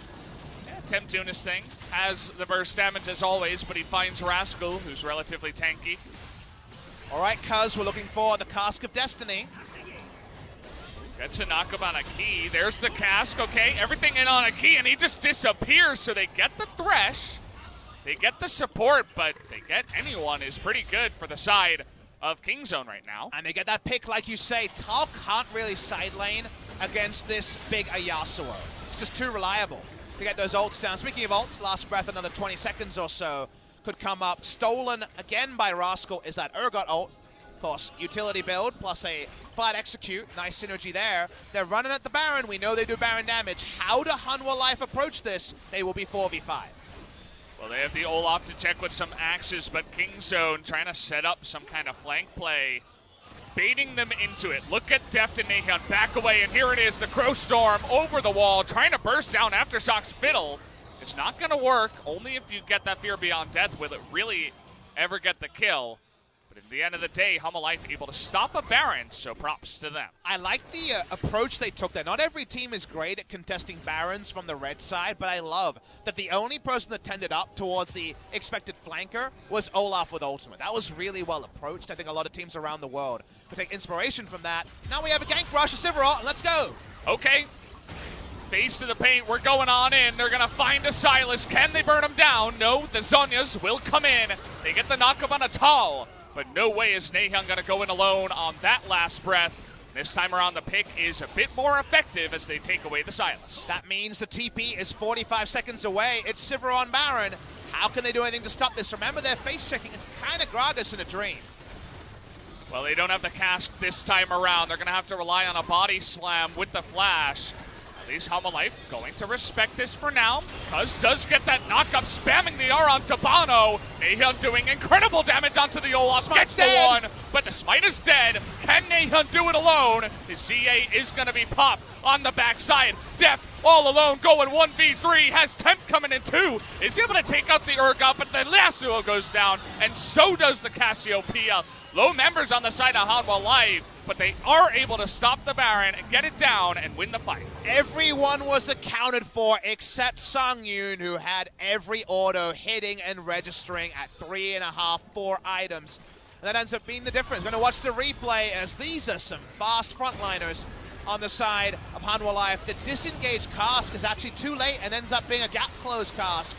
yeah, Tempt doing his thing. Has the burst damage as always, but he finds Rascal, who's relatively tanky. All right, Cuzz, we're looking for the Cask of Destiny. Gets a knockup on a key. There's the cask, okay? Everything in on a key, and he just disappears, so they get the Thresh. They get the support, but they get anyone is pretty good for the side of KingZone right now. And they get that pick, like you say. Thal can't really side lane against this big Yasuo. It's just too reliable to get those ults down. Speaking of ults, last breath, another 20 seconds or so could come up. Stolen again by Rascal is that Urgot ult. Of course, utility build plus a flat execute. Nice synergy there. They're running at the Baron. We know they do Baron damage. How do Hanwha Life approach this? They will be 4v5. Well, they have the Olaf to check with some axes, but KingZone trying to set up some kind of flank play, baiting them into it. Look at Deft and Naehyun back away, and here it is, the Crow Storm over the wall, trying to burst down Aftershock's Fiddle. It's not going to work, only if you get that Fear Beyond Death will it really ever get the kill. But at the end of the day, Hanwha Life able to stop a Baron, so props to them. I like the approach they took there. Not every team is great at contesting Barons from the red side, but I love that the only person that tended up towards the expected flanker was Olaf with ultimate. That was really well approached. I think a lot of teams around the world would take inspiration from that. Now we have a gank rush, a Sivir, and let's go. Okay. Face to the paint, we're going on in. They're going to find a Sylas. Can they burn him down? No, the Zhonyas will come in. They get the knockup on a Thal. But no way is Naehyun going to go in alone on that last breath. This time around, the pick is a bit more effective as they take away the Sylas. That means the TP is 45 seconds away. It's Sivir on Baron. How can they do anything to stop this? Remember, they're face checking. It's kind of Gragas in a dream. Well, they don't have the cask this time around. They're going to have to rely on a body slam with the flash. At least Hanwha Life going to respect this for now. Cuzz does get that knockup, spamming the R onto bonO. Naehyun doing incredible damage onto the Olaf. Smite's gets the dead. one, but the Smite is dead. Can Naehyun do it alone? His ZA is going to be popped on the backside. Deft all alone going 1v3. Has Tempt coming in too. Is able to take out the Urgot, but the Yasuo goes down, and so does the Cassiopeia. Low members on the side of Hanwha Life, but they are able to stop the Baron and get it down and win the fight. Everyone was accounted for except Sangyoon, who had every auto hitting and registering at 3.5, 4 items. And that ends up being the difference. Going to watch the replay as these are some fast frontliners on the side of Hanwha Life. The disengaged cask is actually too late and ends up being a gap close cask.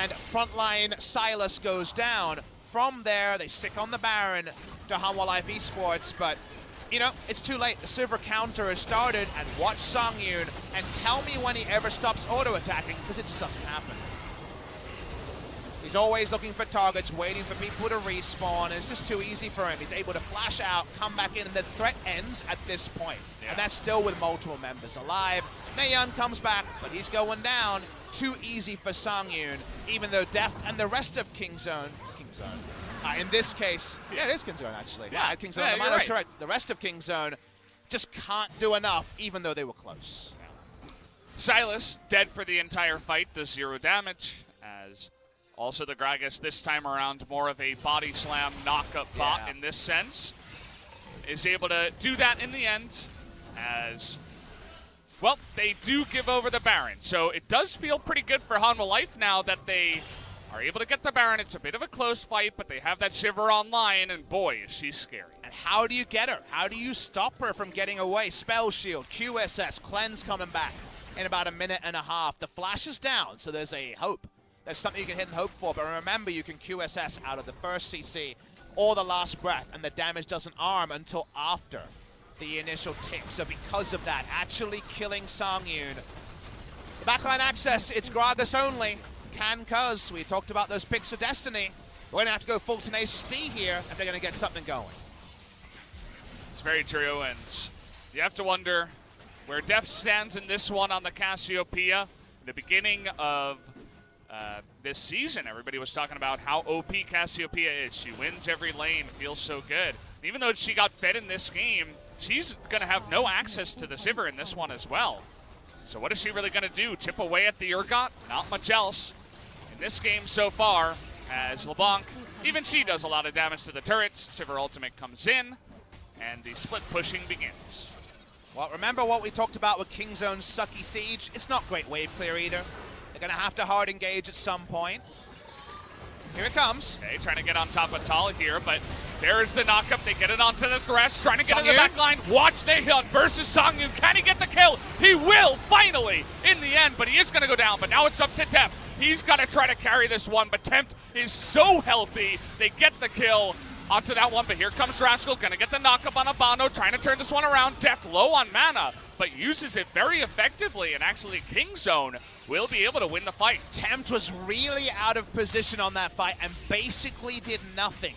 And frontline Silas goes down. From there, they stick on the Baron to Hanwha Life Esports, but you know, it's too late. The silver counter has started, and watch Sangyoon and tell me when he ever stops auto-attacking, because it just doesn't happen. He's always looking for targets, waiting for people to respawn, and it's just too easy for him. He's able to flash out, come back in, and the threat ends at this point. Yeah. And that's still with multiple members alive. Naehyun comes back, but he's going down. Too easy for Sangyoon, even though Deft and the rest of KingZone, in this case, yeah, it is KingZone actually. Yeah, KingZone, yeah, the right. Correct. The rest of KingZone just can't do enough, even though they were close. Yeah. Silas, dead for the entire fight, does 0 damage, as also the Gragas this time around, more of a body slam knock-up bot in this sense, is able to do that in the end, as well, they do give over the Baron. So it does feel pretty good for Hanwha Life now that they are able to get the Baron. It's a bit of a close fight, but they have that Sivir online, and boy, is she scary. And how do you get her? How do you stop her from getting away? Spell Shield, QSS, Cleanse coming back in about 1.5 minutes. The flash is down, so there's a hope. There's something you can hit and hope for, but remember, you can QSS out of the first CC or the last breath, and the damage doesn't arm until after the initial tick. So because of that, actually killing Sangyoon. The backline access, it's Gragas only. Can Cuzz. We talked about those picks of destiny. We're going to have to go full Tenacious D here if they're going to get something going. It's very true, and you have to wonder where Deft stands in this one on the Cassiopeia. In the beginning of this season, everybody was talking about how OP Cassiopeia is. She wins every lane, feels so good. Even though she got fed in this game, she's going to have no access to the Sivir in this one as well. So what is she really going to do? Chip away at the Urgot? Not much else in this game so far, as LeBlanc, even she does a lot of damage to the turrets. Sivir ultimate comes in, and the split pushing begins. Well, remember what we talked about with KingZone's sucky siege? It's not great wave clear either. They're going to have to hard engage at some point. Here it comes. Okay, trying to get on top of Thal here, but there's the knockup. They get it onto the Thresh, trying to get in the back line. Watch Naehyun versus Sangyoon. Can he get the kill? He will, finally, in the end, but he is going to go down. But now it's up to Tempt. He's got to try to carry this one, but Tempt is so healthy. They get the kill onto that one, but here comes Rascal. Going to get the knockup on a bonO, trying to turn this one around. Deft low on mana, but uses it very effectively, and actually KingZone will be able to win the fight. Tempt was really out of position on that fight and basically did nothing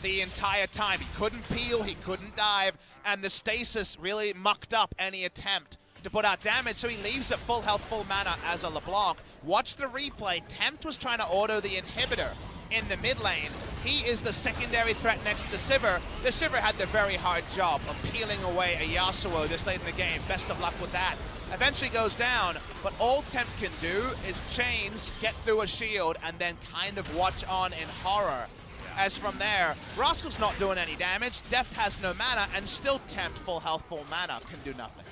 the entire time. He couldn't peel, he couldn't dive, and the stasis really mucked up any attempt to put out damage, so he leaves at full health, full mana as a LeBlanc. Watch the replay. Tempt was trying to auto the inhibitor in the mid lane. He is the secondary threat next to the Sivir. The Sivir had the very hard job of peeling away a Yasuo this late in the game. Best of luck with that. Eventually goes down, but all Tempt can do is chains, get through a shield, and then kind of watch on in horror. As from there, Rascal's not doing any damage, Deft has no mana, and still Tempt, full health, full mana, can do nothing.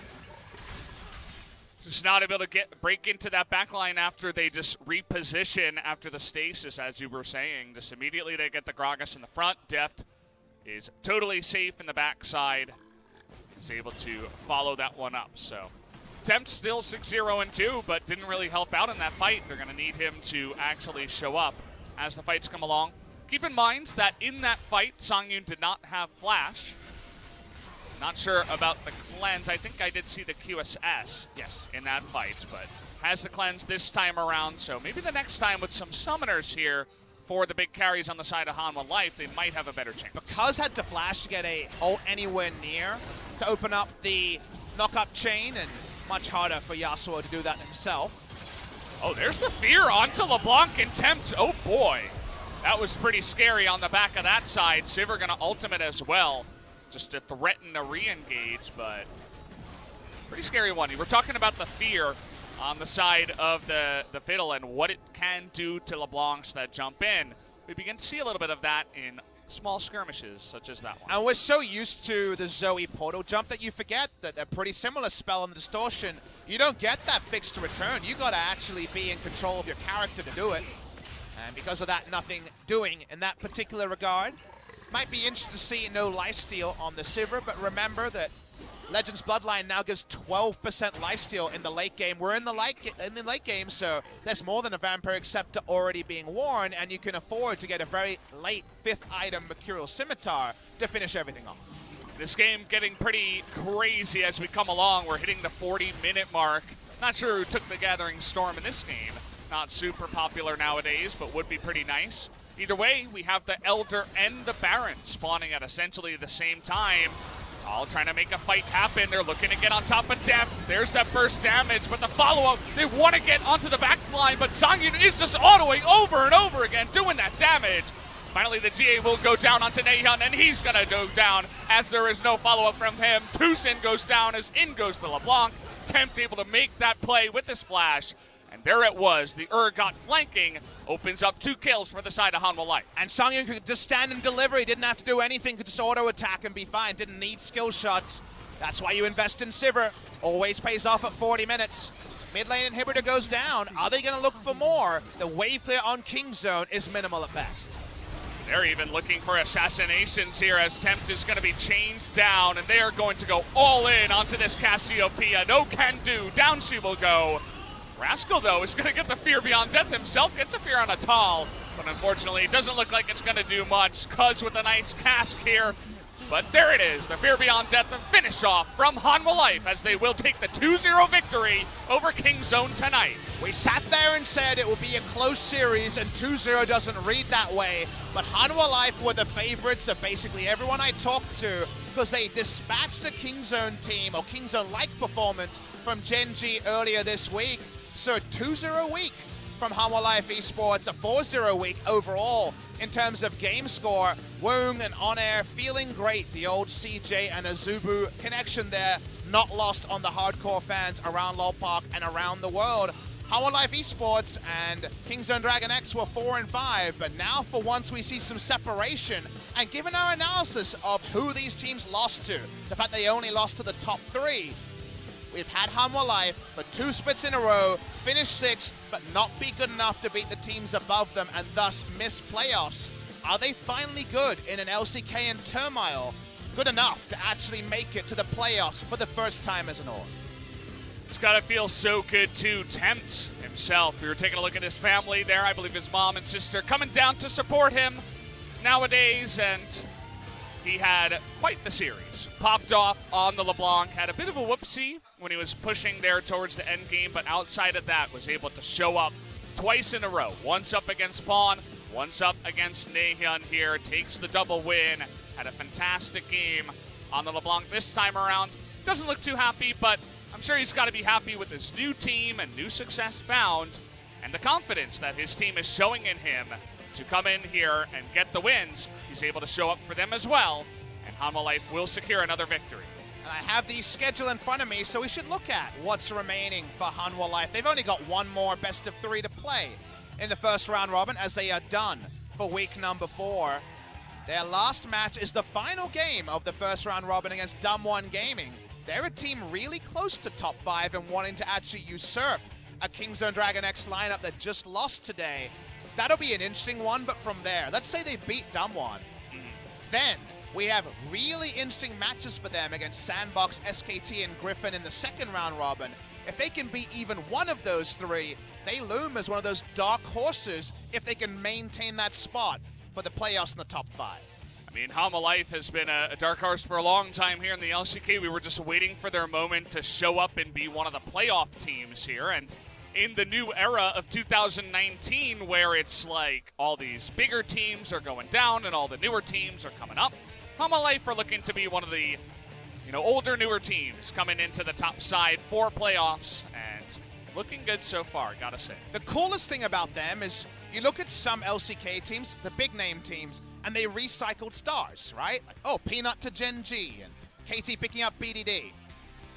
Just not able to break into that backline after they just reposition after the stasis, as you were saying. Just immediately they get the Gragas in the front. Deft is totally safe in the backside. Is able to follow that one up. So Tempt still 6-0-2, but didn't really help out in that fight. They're going to need him to actually show up as the fights come along. Keep in mind that in that fight, Sangyoon did not have Flash. Not sure about the cleanse. I think I did see the QSS in that fight, but has the cleanse this time around. So maybe the next time with some summoners here for the big carries on the side of Hanwha Life, they might have a better chance. But Cuzz had to flash to get a ult anywhere near to open up the knock-up chain, and much harder for Yasuo to do that himself. Oh, there's the fear onto LeBlanc and Tempt. Oh boy, that was pretty scary on the back of that side. Sivir gonna ultimate as well, just to threaten a re-engage, but pretty scary one. We're talking about the fear on the side of the Fiddle and what it can do to LeBlancs that jump in. We begin to see a little bit of that in small skirmishes such as that one. And we're so used to the Zoe portal jump that you forget that they're pretty similar spell and distortion. You don't get that fixed return. You gotta actually be in control of your character to do it. And because of that, nothing doing in that particular regard. Might be interesting to see no lifesteal on the Sivir, but remember that Legends Bloodline now gives 12% lifesteal in the late game. We're in the late game, so there's more than a Vampiric Scepter already being worn, and you can afford to get a very late 5th item Mercurial Scimitar to finish everything off. This game getting pretty crazy as we come along. We're hitting the 40-minute mark. Not sure who took the Gathering Storm in this game. Not super popular nowadays, but would be pretty nice. Either way, we have the Elder and the Baron spawning at essentially the same time. All trying to make a fight happen. They're looking to get on top of Deft. There's that first damage, but the follow-up, they want to get onto the back line, but Sangyoon is just autoing over and over again, doing that damage. Finally, the GA will go down onto Naehyun, and he's going to go down as there is no follow-up from him. TusiN goes down as in goes the LeBlanc. Tempt able to make that play with the splash. And there it was. The Urgot flanking opens up 2 kills for the side of Hanwha Life. And Sangyoon could just stand and deliver. He didn't have to do anything. Could just auto-attack and be fine. Didn't need skill shots. That's why you invest in Sivir. Always pays off at 40 minutes. Mid lane inhibitor goes down. Are they going to look for more? The wave clear on KingZone is minimal at best. They're even looking for assassinations here as Tempt is going to be chained down, and they are going to go all in onto this Cassiopeia. No can do. Down she will go. Rascal, though, is going to get the Fear Beyond Death himself. Gets a Fear on a Thal, but unfortunately, it doesn't look like it's going to do much. Cuzz with a nice cask here. But there it is, the Fear Beyond Death and finish off from Hanwha Life as they will take the 2-0 victory over KingZone tonight. We sat there and said it would be a close series, and 2-0 doesn't read that way. But Hanwha Life were the favorites of basically everyone I talked to because they dispatched a KingZone team or KingZone-like performance from Gen.G earlier this week. So a 2-0 week from Hanwha Life Esports, a 4-0 week overall in terms of game score. Woong and On Air feeling great. The old CJ and Azubu connection there, not lost on the hardcore fans around LoL Park and around the world. Hanwha Life Esports and KingZone DragonX were 4 and 5, but now for once we see some separation. And given our analysis of who these teams lost to, the fact they only lost to the top 3, we've had Hanwha Life for 2 splits in a row, finish 6th, but not be good enough to beat the teams above them and thus miss playoffs. Are they finally good in an LCK and turmoil? Good enough to actually make it to the playoffs for the first time as an org. It's got to feel so good too. Tempt himself. We were taking a look at his family there. I believe his mom and sister coming down to support him nowadays, and he had quite the series. Popped off on the LeBlanc, had a bit of a whoopsie when he was pushing there towards the end game, but outside of that was able to show up twice in a row. Once up against Pawn, once up against Naehyun here. Takes the double win. Had a fantastic game on the LeBlanc this time around. Doesn't look too happy, but I'm sure he's got to be happy with his new team and new success found and the confidence that his team is showing in him to come in here and get the wins. He's able to show up for them as well, and Hanwha Life will secure another victory. And I have the schedule in front of me, so we should look at what's remaining for Hanwha Life. They've only got one more best of 3 to play in the first round robin as they are done for week number 4. Their last match is the final game of the first round robin against Dumb1 Gaming. They're a team really close to top 5 and wanting to actually usurp a KingZone DragonX lineup that just lost today. That'll be an interesting one, but from there, let's say they beat Dumb1. Then we have really interesting matches for them against Sandbox, SKT, and Griffin in the second round robin. If they can beat even one of those 3, they loom as one of those dark horses if they can maintain that spot for the playoffs in the top 5. I mean, Hanwha Life has been a dark horse for a long time here in the LCK. We were just waiting for their moment to show up and be one of the playoff teams here. And in the new era of 2019, where it's like all these bigger teams are going down and all the newer teams are coming up, Hanwha Life are looking to be one of the older, newer teams coming into the top side for playoffs, and looking good so far, gotta say. The coolest thing about them is you look at some LCK teams, the big name teams, and they recycled stars, right? Like, oh, Peanut to Gen.G and KT picking up BDD.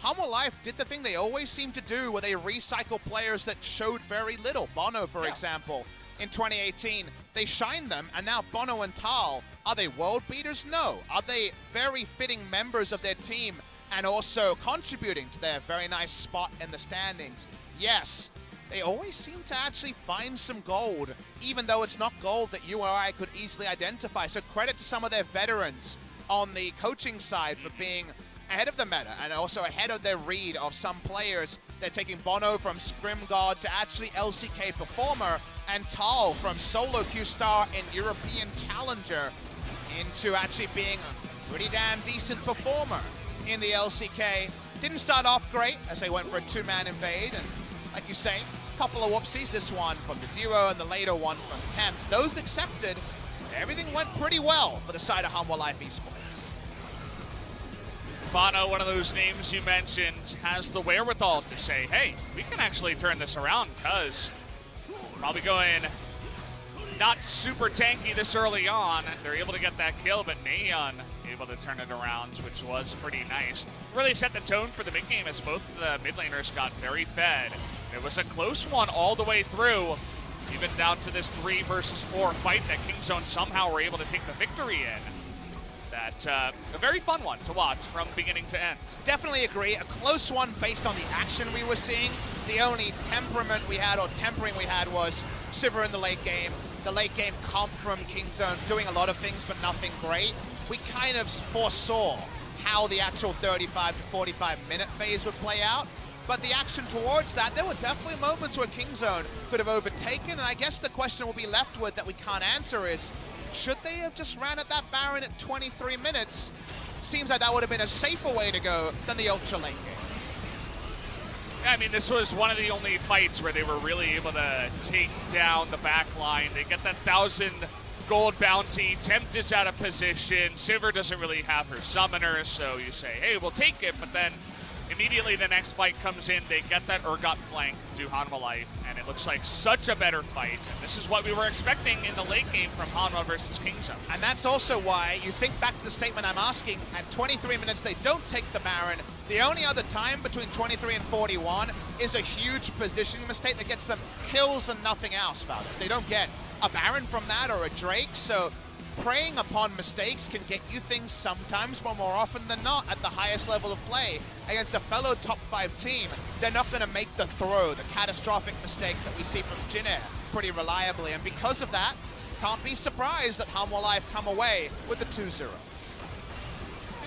Hanwha Life did the thing they always seem to do where they recycle players that showed very little. bonO, for example, in 2018. They shined them, and now bonO and Thal, are they world beaters? No. Are they very fitting members of their team and also contributing to their very nice spot in the standings? Yes. They always seem to actually find some gold, even though it's not gold that you or I could easily identify. So credit to some of their veterans on the coaching side for being ahead of the meta and also ahead of their read of some players. They're taking bonO from Scrim God to actually LCK performer, and Thal from solo Q-Star and European Challenger into actually being a pretty damn decent performer in the LCK. Didn't start off great as they went for a two-man invade, and like you say, a couple of whoopsies, this one from the duo and the later one from Tempt. Those accepted, everything went pretty well for the side of Hanwha Life Esports. bonO, one of those names you mentioned, has the wherewithal to say, hey, we can actually turn this around. Cuzz probably going not super tanky this early on. They're able to get that kill, but Naehyun able to turn it around, which was pretty nice. Really set the tone for the mid game as both the mid laners got very fed. It was a close one all the way through, even down to this 3 versus 4 fight that KingZone somehow were able to take the victory in. That's a very fun one to watch from beginning to end. Definitely agree. A close one based on the action we were seeing. The only temperament we had, or tempering we had, was Sivir in the late game. The late game comp from KingZone doing a lot of things, but nothing great. We kind of foresaw how the actual 35 to 45 minute phase would play out. But the action towards that, there were definitely moments where KingZone could have overtaken, and I guess the question we'll be left with that we can't answer is, should they have just ran at that Baron at 23 minutes? Seems like that would have been a safer way to go than the ultra late game. Yeah, I mean, this was one of the only fights where they were really able to take down the back line. They get that 1,000 gold bounty. Tempt is out of position. Sivir doesn't really have her summoner, so you say, hey, we'll take it, but then immediately the next fight comes in, they get that Urgot flank to Hanwha Life, and it looks like such a better fight. And this is what we were expecting in the late game from Hanwha versus KingZone. And that's also why you think back to the statement I'm asking, at 23 minutes they don't take the Baron. The only other time between 23 and 41 is a huge positioning mistake that gets them kills and nothing else, fellas. They don't get a Baron from that or a Drake, so preying upon mistakes can get you things sometimes, but more often than not at the highest level of play against a fellow top 5 team, they're not going to make the throw, the catastrophic mistake that we see from Jin Air pretty reliably. And because of that, can't be surprised that Hanwha Life come away with the 2-0.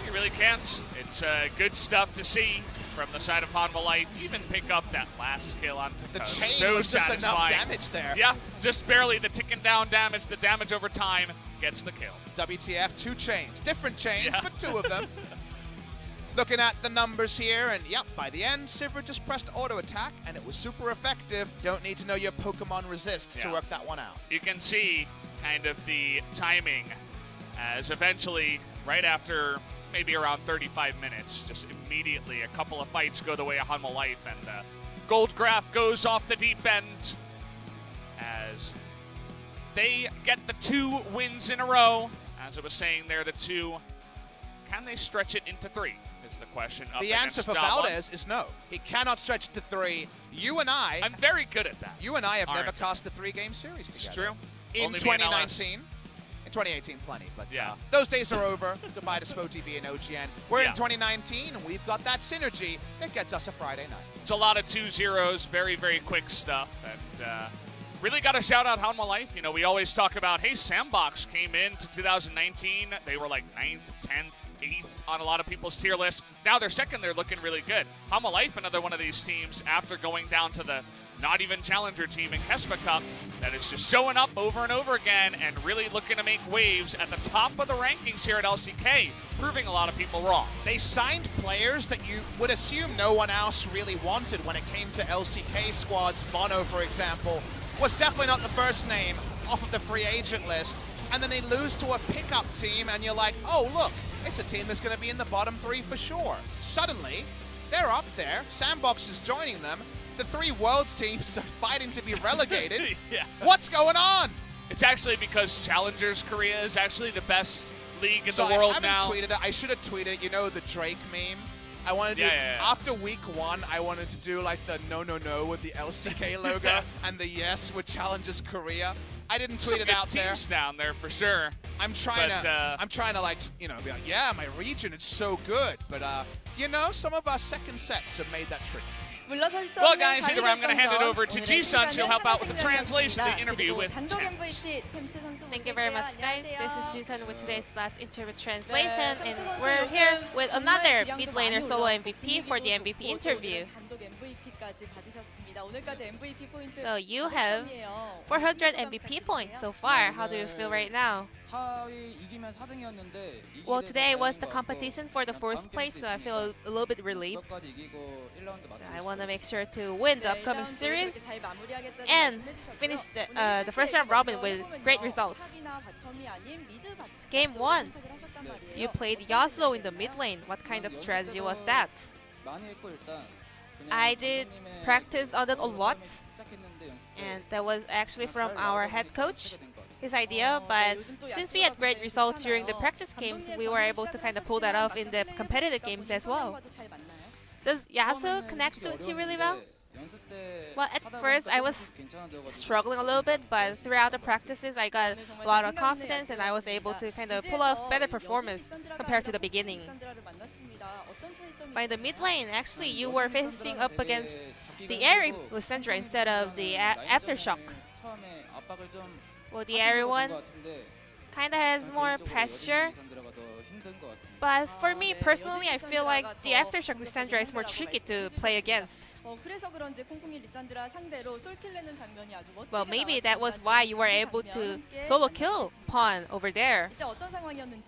You really can't. It's good stuff to see from the side of Hanwha Life. Even pick up that last kill onto the Cuzz. chain so was just satisfying. enough damage there. Yeah, just barely. The ticking down damage, the damage over time gets the kill. WTF, 2 chains. Different chains, yeah. but 2 of them. Looking at the numbers here, and yep, by the end, Sivir just pressed auto attack, and it was super effective. Don't need to know your Pokemon resists to work that one out. You can see kind of the timing as eventually, right after maybe around 35 minutes, just immediately a couple of fights go the way of Hanwha Life, and the gold graph goes off the deep end as they get the 2 wins in a row. As I was saying there, the 2, can they stretch it into 3 is the question. The answer for Valdez is no. He cannot stretch it to 3. You and I... I'm very good at that. You and I have never cast a 3-game series together. It's true. In Only 2019. In 2018, plenty, but yeah. Those days are over. Goodbye to SpoTV and OGN. We're in 2019, and we've got that synergy that gets us a Friday night. It's a lot of 2-0s, very, very quick stuff, and really got to shout out Hanwha Life. You know, we always talk about, hey, Sandbox came into 2019. They were like 9th, 10th, 8th on a lot of people's tier list. Now they're second. They're looking really good. Hanwha Life, another one of these teams, after going down to the not even challenger team in Kespa Cup, that is just showing up over and over again and really looking to make waves at the top of the rankings here at LCK, proving a lot of people wrong. They signed players that you would assume no one else really wanted when it came to LCK squads. bonO, for example, was definitely not the first name off of the free agent list. And then they lose to a pickup team, and you're like, oh, look, it's a team that's going to be in the bottom 3 for sure. Suddenly, they're up there. Sandbox is joining them. The 3 Worlds teams are fighting to be relegated. Yeah. What's going on? It's actually because Challengers Korea is actually the best league in the world now. I haven't tweeted it. I should have tweeted, you know, the Drake meme I wanted to Yeah. after week 1, I wanted to do like the no with the LCK logo and the yes with Challenges Korea. I didn't tweet it out there. Teams down there for sure. I'm trying to like, you know, be like, yeah, my region is so good, but you know, some of our second sets have made that tricky. Well, guys, either way, I'm going to hand it over to TusiN. She'll help out with the translation of the interview with Tempt. Thank you very much, guys. This is TusiN with today's last interview translation, and we're here with another mid laner solo MVP for the MVP interview. So you have 400 MVP points so far. How do you feel right now? Well, today was the competition for the 4th place, so I feel a little bit relieved. I want to make sure to win the upcoming series and finish the first round robin with great results. Game 1, you played Yasuo in the mid lane. What kind of strategy was that? I did practice on it a lot, and that was actually from our head coach, his idea, but since we had great results during the practice games, we were able to kind of pull that off in the competitive games as well. Does Yasuo connect with you really well? Well, at first I was struggling a little bit, but throughout the practices I got a lot of confidence and I was able to kind of pull off better performance compared to the beginning. By the mid lane, actually you were facing up against the Airy Lysandra instead of the Aftershock. Well, the Airy one kind of has more pressure, but for me personally, I feel like the Aftershock Lysandra is more tricky to play against. Well, maybe that was why you were able to solo kill Pawn over there.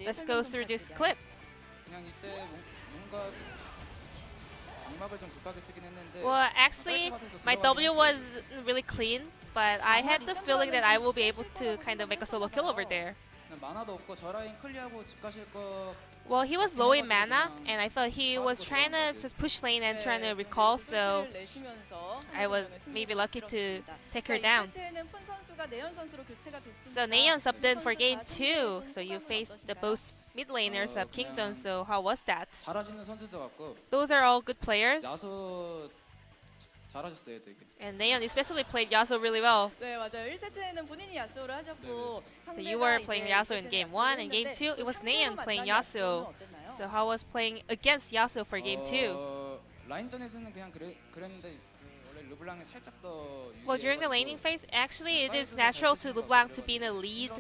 Let's go through this clip. Well, actually, my W was really clean, but I had the feeling that I will be able to kind of make a solo kill over there. Well, he was low in mana, and I thought he was trying to just push lane and trying to recall, so I was maybe lucky to take her down. So Naehyun subbed in for game 2, so you faced the both mid laners of KingZone, so how was that? Those are all good players. And Naehyun especially played Yasuo really well. So you were playing Yasuo in game 1, and game 2 it was Naehyun playing Yasuo. So how was playing against Yasuo for game 2? Well, during the laning phase, actually it is natural to LeBlanc to be in a lead,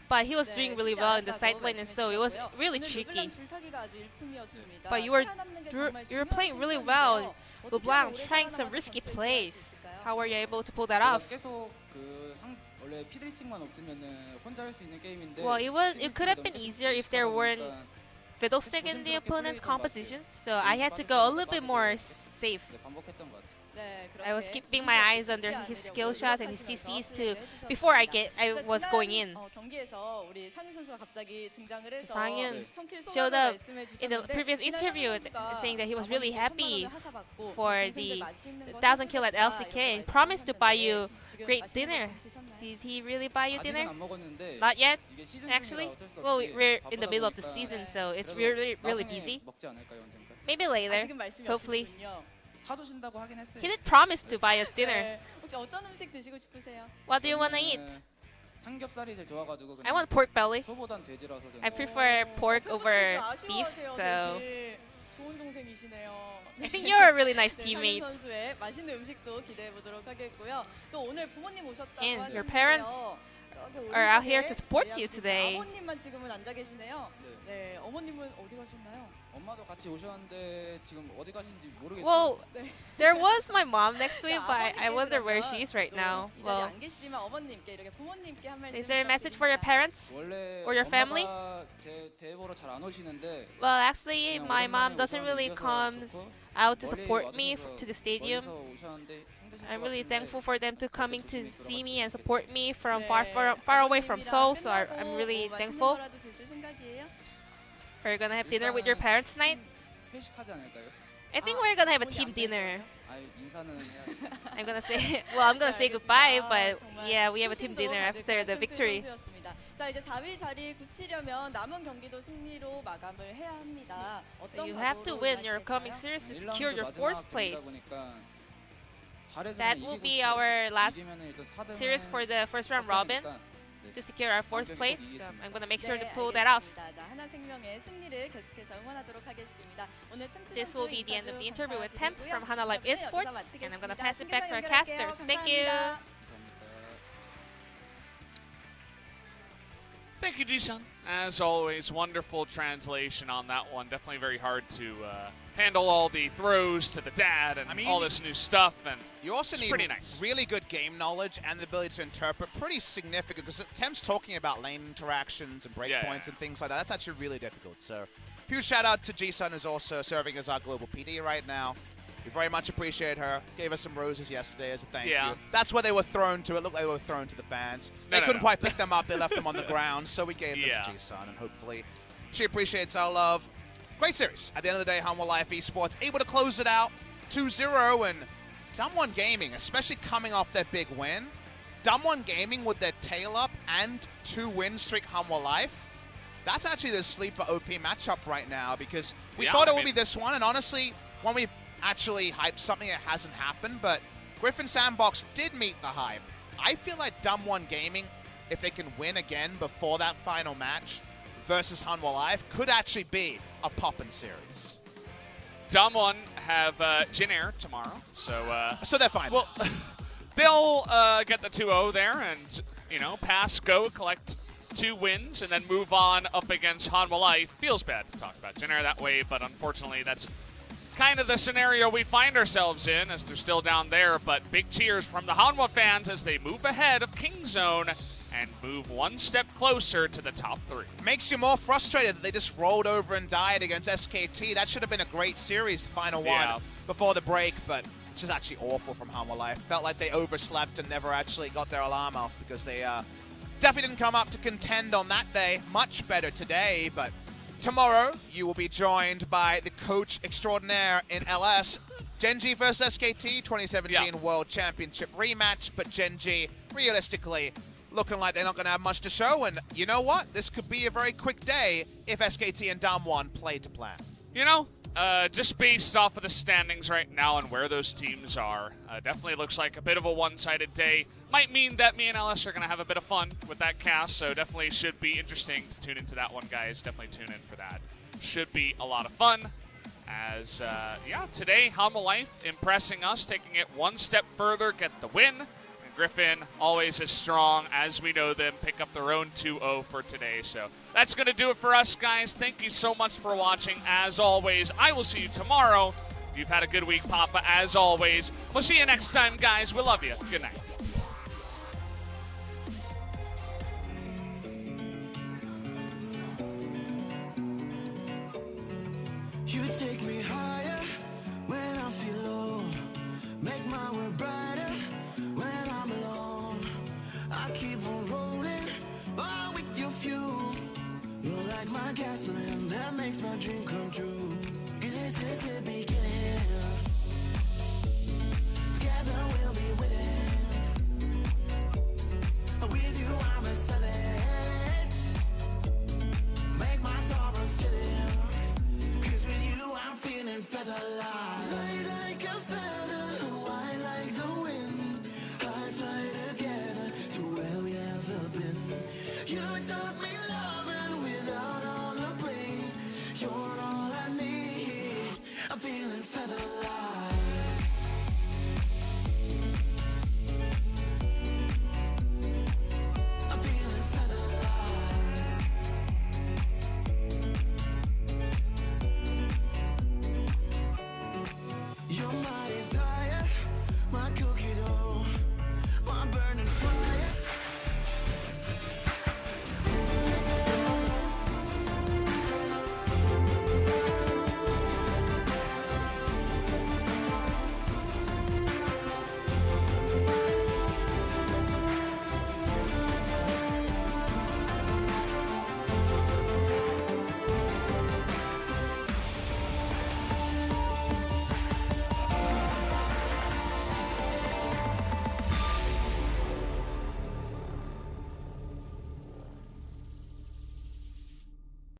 but he was doing really well in the side lane, and so it was really tricky. But you were playing really well, LeBlanc trying some risky plays. How were you able to pull that off? Well, it could have been easier if there weren't Fiddlestick in the opponent's composition, so I had to go a little bit more safe. I was keeping my eyes under his skill shots and his CCs before I was going in. Sangyoon showed up in the previous interview saying that he was really happy for the 1,000 kill at LCK and promised to buy you great dinner. Did he really buy you dinner? Not yet, actually. Well, we're in the middle of the season, so it's really busy. Maybe later, hopefully. He did promise to buy us dinner. What do you want to eat? I want pork belly. I prefer pork over beef, so I think you're a really nice teammate. And your parents are out here to support you today. Well, there was my mom next to me, but I wonder where she is right now. Well, is there a message for your parents or your family? Well, actually, my mom doesn't really come out to support me to the stadium. I'm really thankful for them to coming to see me and support me from far away from Seoul, so I'm really thankful. Are you gonna have dinner with your parents tonight? I think we're gonna have a team dinner. I'm gonna say, well, I'm gonna say goodbye, but yeah, we have a team dinner after the victory. 자, 이제 4위 자리 굳히려면 남은 경기도 승리로 마감을 해야 합니다. You have to win your coming series to secure your 4th place. That will be our last series for the first round robin to secure our 4th place. I'm gonna make sure to pull that off. This will be the end of the interview with Tempt from Hanwha Live Esports, and I'm gonna pass it back to our casters. Thank you. Thank you, Ji-sun. As always, wonderful translation on that one. Definitely very hard to handle all the throws to the dad and all this new stuff. And you also need pretty nice. Really good game knowledge and the ability to interpret. Pretty significant, because Tempt's talking about lane interactions and breakpoints and things like that. That's actually really difficult. So huge shout out to Ji-sun, who's also serving as our global PD right now. We very much appreciate her. Gave us some roses yesterday as a thank you. That's where they were thrown to. It looked like they were thrown to the fans. They couldn't quite pick them up. They left them on the ground, so we gave them to Ji-sun, and hopefully she appreciates our love. Great series. At the end of the day, Hanwha Live Esports able to close it out 2-0, and Damwon Gaming, especially coming off their big win, Damwon Gaming with their tail up and 2-win streak Hanwha Live, that's actually the sleeper OP matchup right now, because we thought it would be this one, and honestly, when we actually hyped something, it hasn't happened, but Griffin Sandbox did meet the hype. I feel like Damwon Gaming, if they can win again before that final match versus Hanwha Live, could actually be a poppin' series. Damwon have Jin Air tomorrow, so they're fine. Well, they'll get the 2-0 there and, you know, pass, go, collect 2 wins, and then move on up against Hanwha Live. Feels bad to talk about Jin Air that way, but unfortunately that's kind of the scenario we find ourselves in, as they're still down there. But big cheers from the Hanwha fans as they move ahead of KingZone and move one step closer to the top 3. Makes you more frustrated that they just rolled over and died against SKT. That should have been a great series, the final one before the break, but it's just actually awful from Hanwha Live. Felt like they overslept and never actually got their alarm off, because they definitely didn't come up to contend on that day. Much better today, but tomorrow, you will be joined by the coach extraordinaire in LS, Gen.G vs. SKT 2017 World Championship rematch, but Gen.G, realistically, looking like they're not going to have much to show, and you know what? This could be a very quick day if SKT and Damwon play to plan. You know, just based off of the standings right now and where those teams are, definitely looks like a bit of a one-sided day. Might mean that me and LS are going to have a bit of fun with that cast, so definitely should be interesting to tune into that one, guys. Definitely tune in for that. Should be a lot of fun. As, today, Hanwha Life impressing us, taking it one step further, get the win. And Griffin, always as strong as we know them, pick up their own 2-0 for today. So that's going to do it for us, guys. Thank you so much for watching. As always, I will see you tomorrow. You've had a good week, Papa, as always. We'll see you next time, guys. We love you. Good night. You take me higher when I feel low, make my world brighter when I'm alone. I keep on rolling, all with your fuel. You're like my gasoline that makes my dream come true. This is the beginning. Together we'll be winning. With you I'm a savage. Make my sorrow silly. I'm feeling feather light. Light like a feather, white like the wind. I fly together to where we never been. You taught me